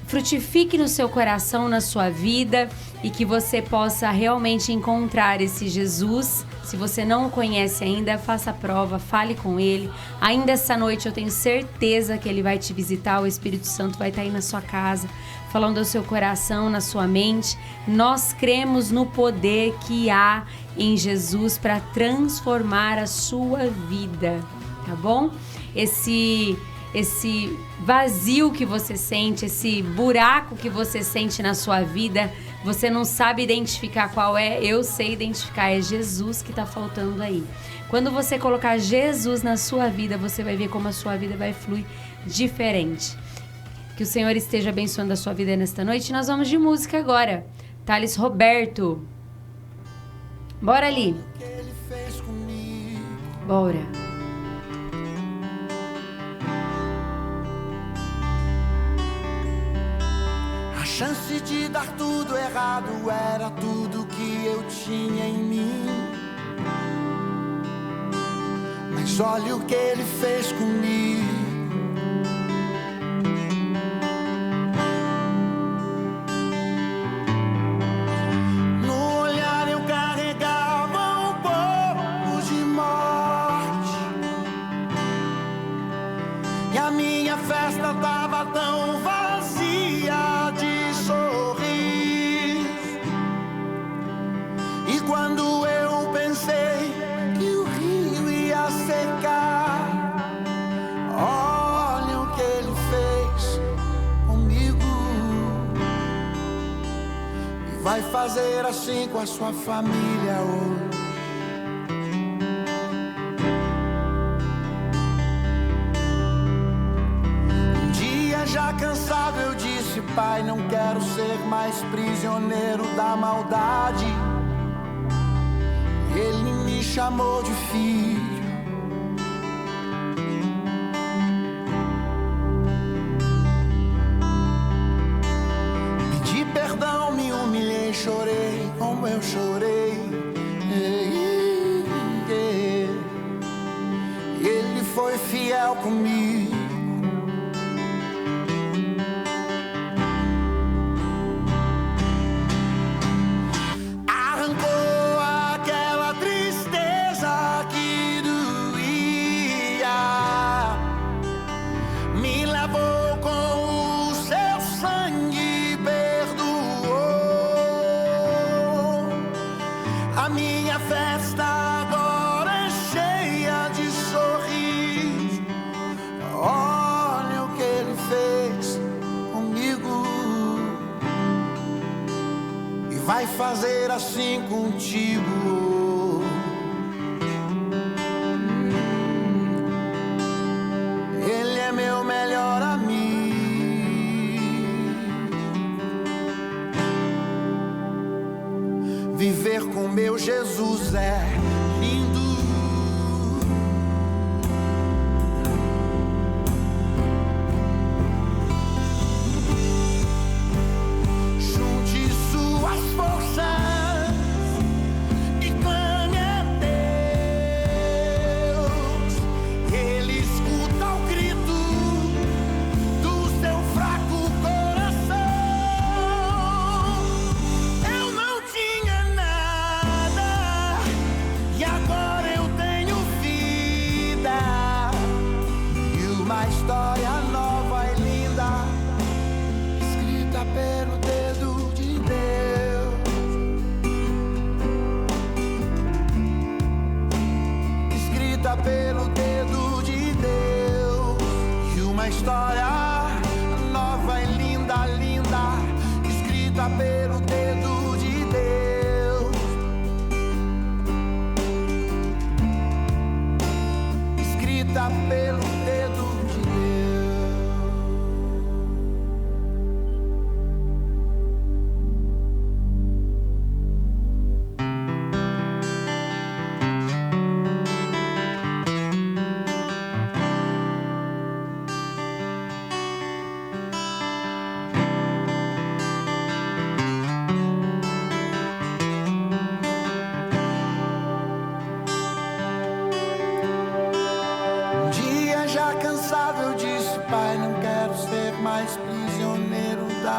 frutifique no seu coração, na sua vida, e que você possa realmente encontrar esse Jesus. Se você não o conhece ainda, faça a prova, fale com ele. Ainda essa noite eu tenho certeza que ele vai te visitar, o Espírito Santo vai estar aí na sua casa, falando ao seu coração, na sua mente. Nós cremos no poder que há em Jesus para transformar a sua vida, tá bom? Esse vazio que você sente, esse buraco que você sente na sua vida, você não sabe identificar qual é, eu sei identificar, é Jesus que está faltando aí. Quando você colocar Jesus na sua vida, você vai ver como a sua vida vai fluir diferente. Que o Senhor esteja abençoando a sua vida nesta noite. Nós vamos de música agora. Thales Roberto. Bora ali. Bora. A chance de dar tudo errado era tudo que eu tinha em mim. Mas olha o que ele fez comigo. No olhar eu carregava um pouco de morte, e a minha festa tava tão vazia de sorriso. E quando eu pensei que o rio ia secar, olha o que ele fez comigo. E vai fazer assim com a sua família hoje. Já cansado eu disse: Pai, não quero ser mais prisioneiro da maldade. Ele me chamou de filho. Pedi perdão, me humilhei, chorei como eu chorei. Ele foi fiel comigo. Vai fazer assim contigo. Ele é meu melhor amigo. Viver com meu Jesus é lindo.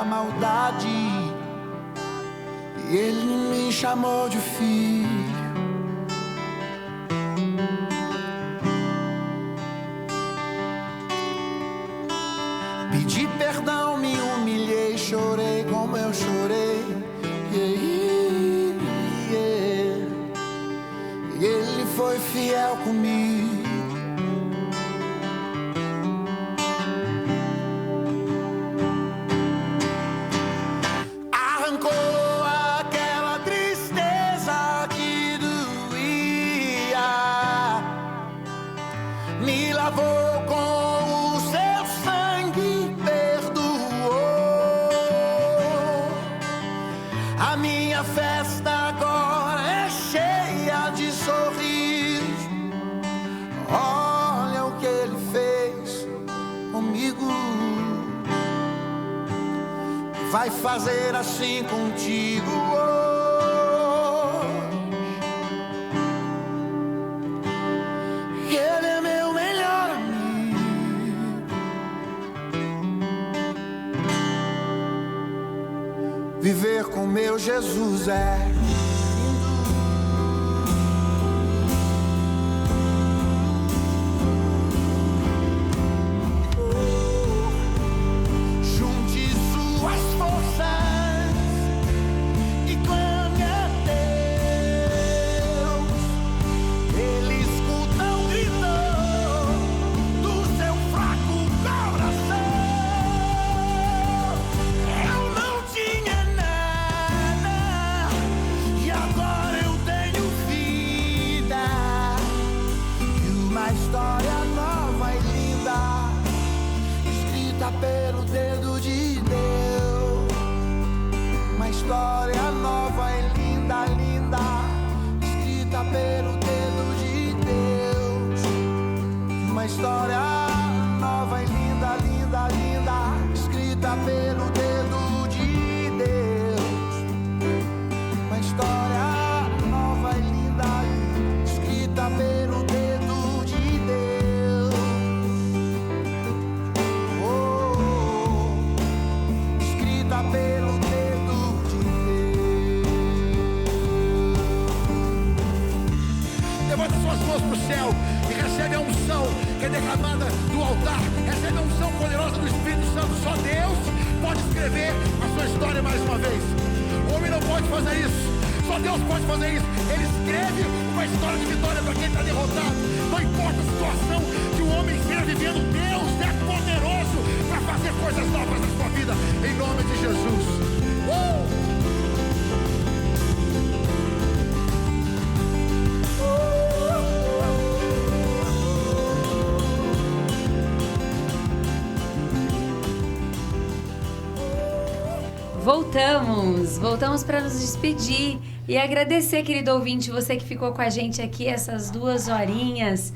da maldade, e ele me chamou de filho. Pedi perdão, me humilhei, chorei como eu chorei. E ele foi fiel comigo. Arrancou aquela tristeza que doía, me lavou com o seu sangue, perdoou. A minha festa agora é cheia de sorriso. Olha o que ele fez comigo. Vai fazer assim contigo hoje. Ele é meu melhor amigo. Viver com meu Jesus é pelo dedo de Deus. Uma história nova e linda, linda, escrita pelo dedo de Deus. Uma história nova e linda, linda, linda, escrita pelo dedo de Deus. Uma história nova e linda, escrita pelo dedo de Deus. Pelo dedo de Deus. Levanta suas mãos para o céu e recebe a unção que é derramada do altar. Recebe a unção poderosa do Espírito Santo. Só Deus pode escrever a sua história mais uma vez. O homem não pode fazer isso. Só Deus pode fazer isso. Ele escreve uma história de vitória para quem está derrotado. Não importa a situação que o homem esteja vivendo, Deus é poderoso para fazer coisas novas na sua vida, em nome de Jesus. Voltamos para nos despedir e agradecer, querido ouvinte, você que ficou com a gente aqui essas 2 horinhas,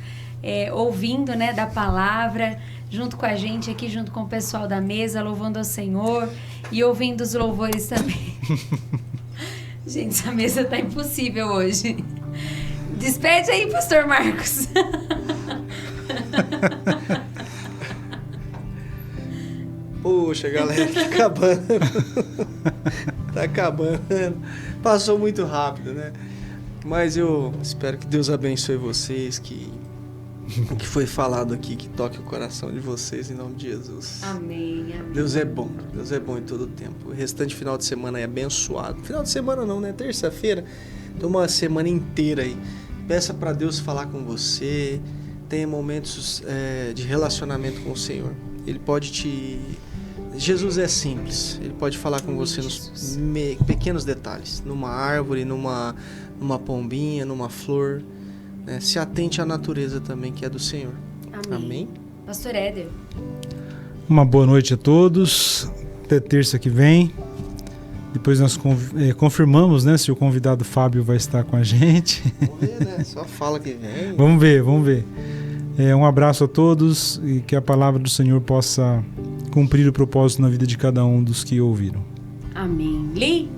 ouvindo, né, da palavra, junto com a gente aqui, junto com o pessoal da mesa, louvando ao Senhor e ouvindo os louvores também. Gente, essa mesa tá impossível hoje. Despede aí, pastor Marcos. Poxa, galera, tá acabando. Tá acabando. Passou muito rápido, né? Mas eu espero que Deus abençoe vocês, que o que foi falado aqui, que toque o coração de vocês, em nome de Jesus. Amém, amém. Deus é bom em todo o tempo. O restante final de semana é abençoado. Final de semana não, né? Terça-feira, tem uma semana inteira aí. Peça para Deus falar com você. Tenha momentos de relacionamento com o Senhor. Ele pode te... Jesus é simples. Ele pode falar com você nos pequenos detalhes. Numa árvore, numa pombinha, numa flor. Né? Se atente à natureza também, que é do Senhor. Amém? Pastor Éder. Uma boa noite a todos. Até terça que vem. Depois nós confirmamos, né, se o convidado Fábio vai estar com a gente. Vamos ver, né? Só fala que vem. Vamos ver. Um abraço a todos e que a palavra do Senhor possa cumprir o propósito na vida de cada um dos que ouviram. Amém. Lee?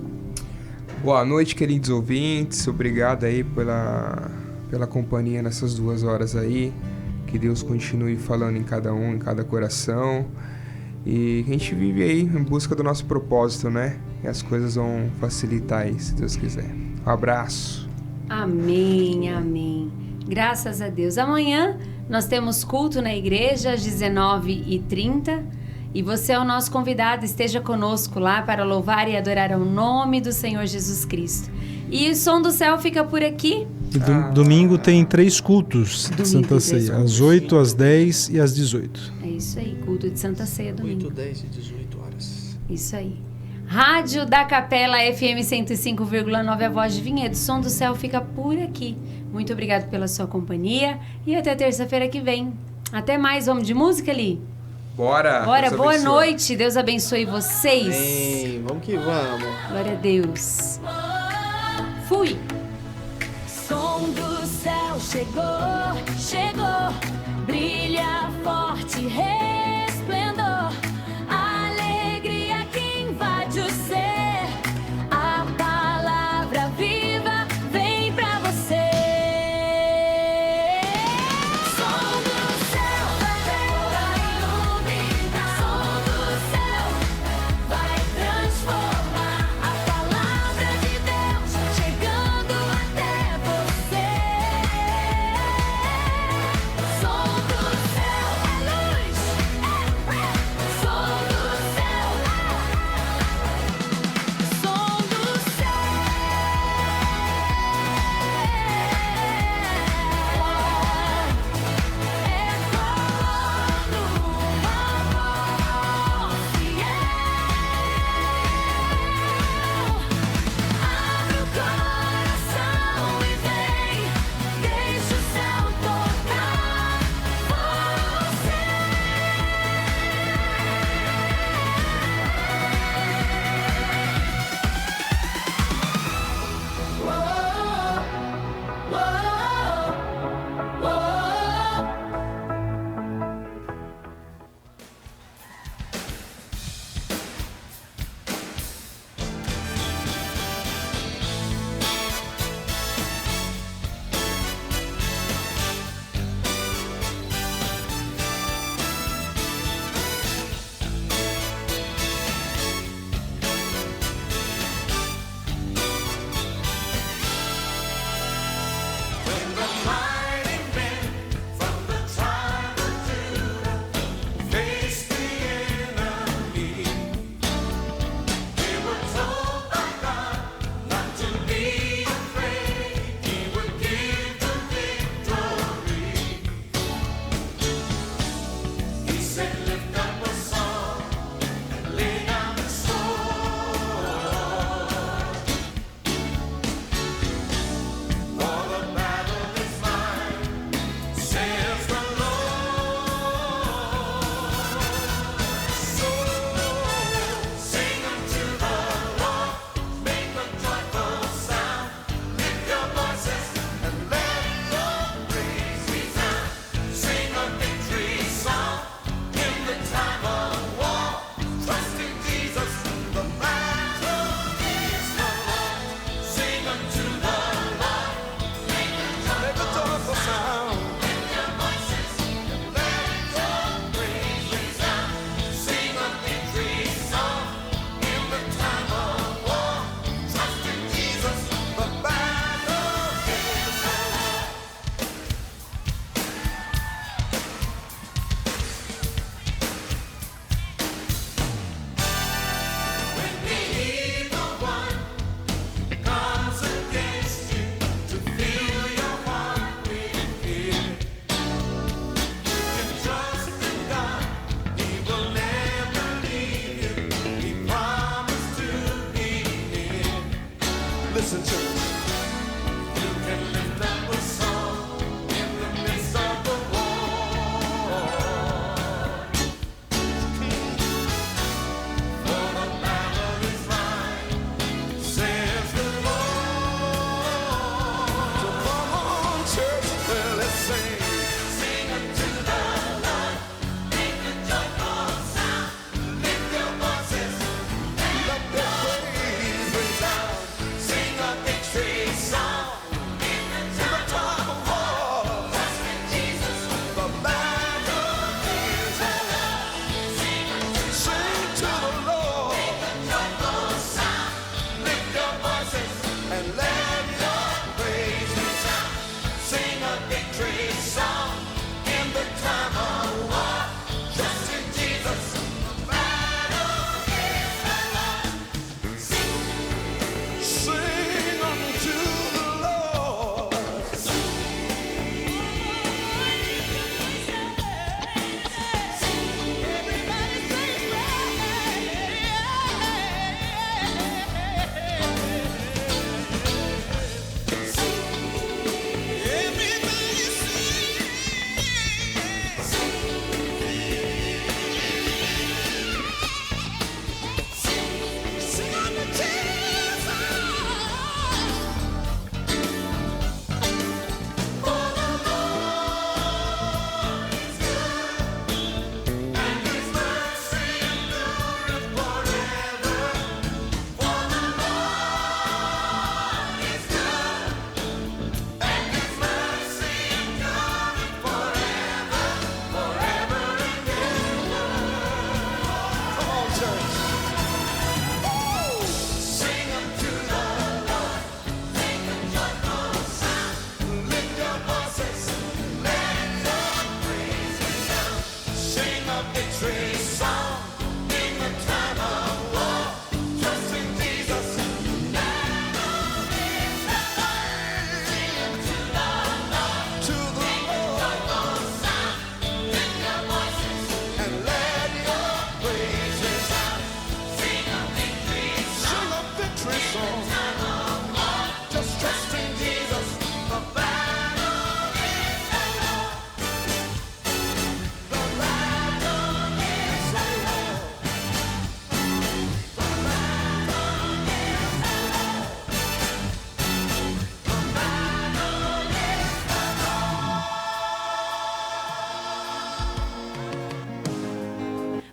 Boa noite, queridos ouvintes. Obrigado aí pela companhia nessas 2 horas aí. Que Deus continue falando em cada um, em cada coração. E a gente vive aí em busca do nosso propósito, né? E as coisas vão facilitar aí, se Deus quiser. Um abraço. Amém, amém. Graças a Deus. Amanhã nós temos culto na igreja às 19h30 e você é o nosso convidado. Esteja conosco lá para louvar e adorar ao nome do Senhor Jesus Cristo. E o Som do Céu fica por aqui. E domingo tem 3 cultos de Santa Ceia, às 8, às 10 e às 18. É isso aí, culto de Santa Ceia domingo. 8, 10 e 18 horas. Isso aí. Rádio da Capela FM 105,9, a voz de Vinhedo. Som do Céu fica por aqui. Muito obrigado pela sua companhia e até terça-feira que vem. Até mais. Vamos de música ali? Bora! Bora, Deus boa abençoe. noite. Deus abençoe vocês. Amém. Vamos que vamos. Glória a Deus. Fui. Som do céu chegou, brilha forte resplendor, alegria que invade o ser, a palavra viva vem pra você. Som do céu vai iluminar, som do céu vai transformar, a palavra de Deus chegando até você. Som do céu é luz, som do céu, som do céu abre o coração e vem, deixa o céu tocar você. Listen to me. You can lift up a song in the midst of the war. For the battle is mine, says the Lord. So come on, church, well, let's sing. Sing unto the Lord, make a joyful sound, lift your voices, and let the praise ring out. Sing a victory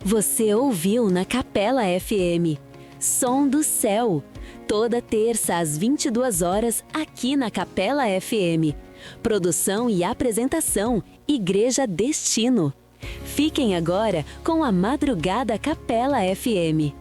Você ouviu na Capela FM. Som do Céu. Toda terça às 22 horas aqui na Capela FM. Produção e apresentação, Igreja Destino. Fiquem agora com a Madrugada Capela FM.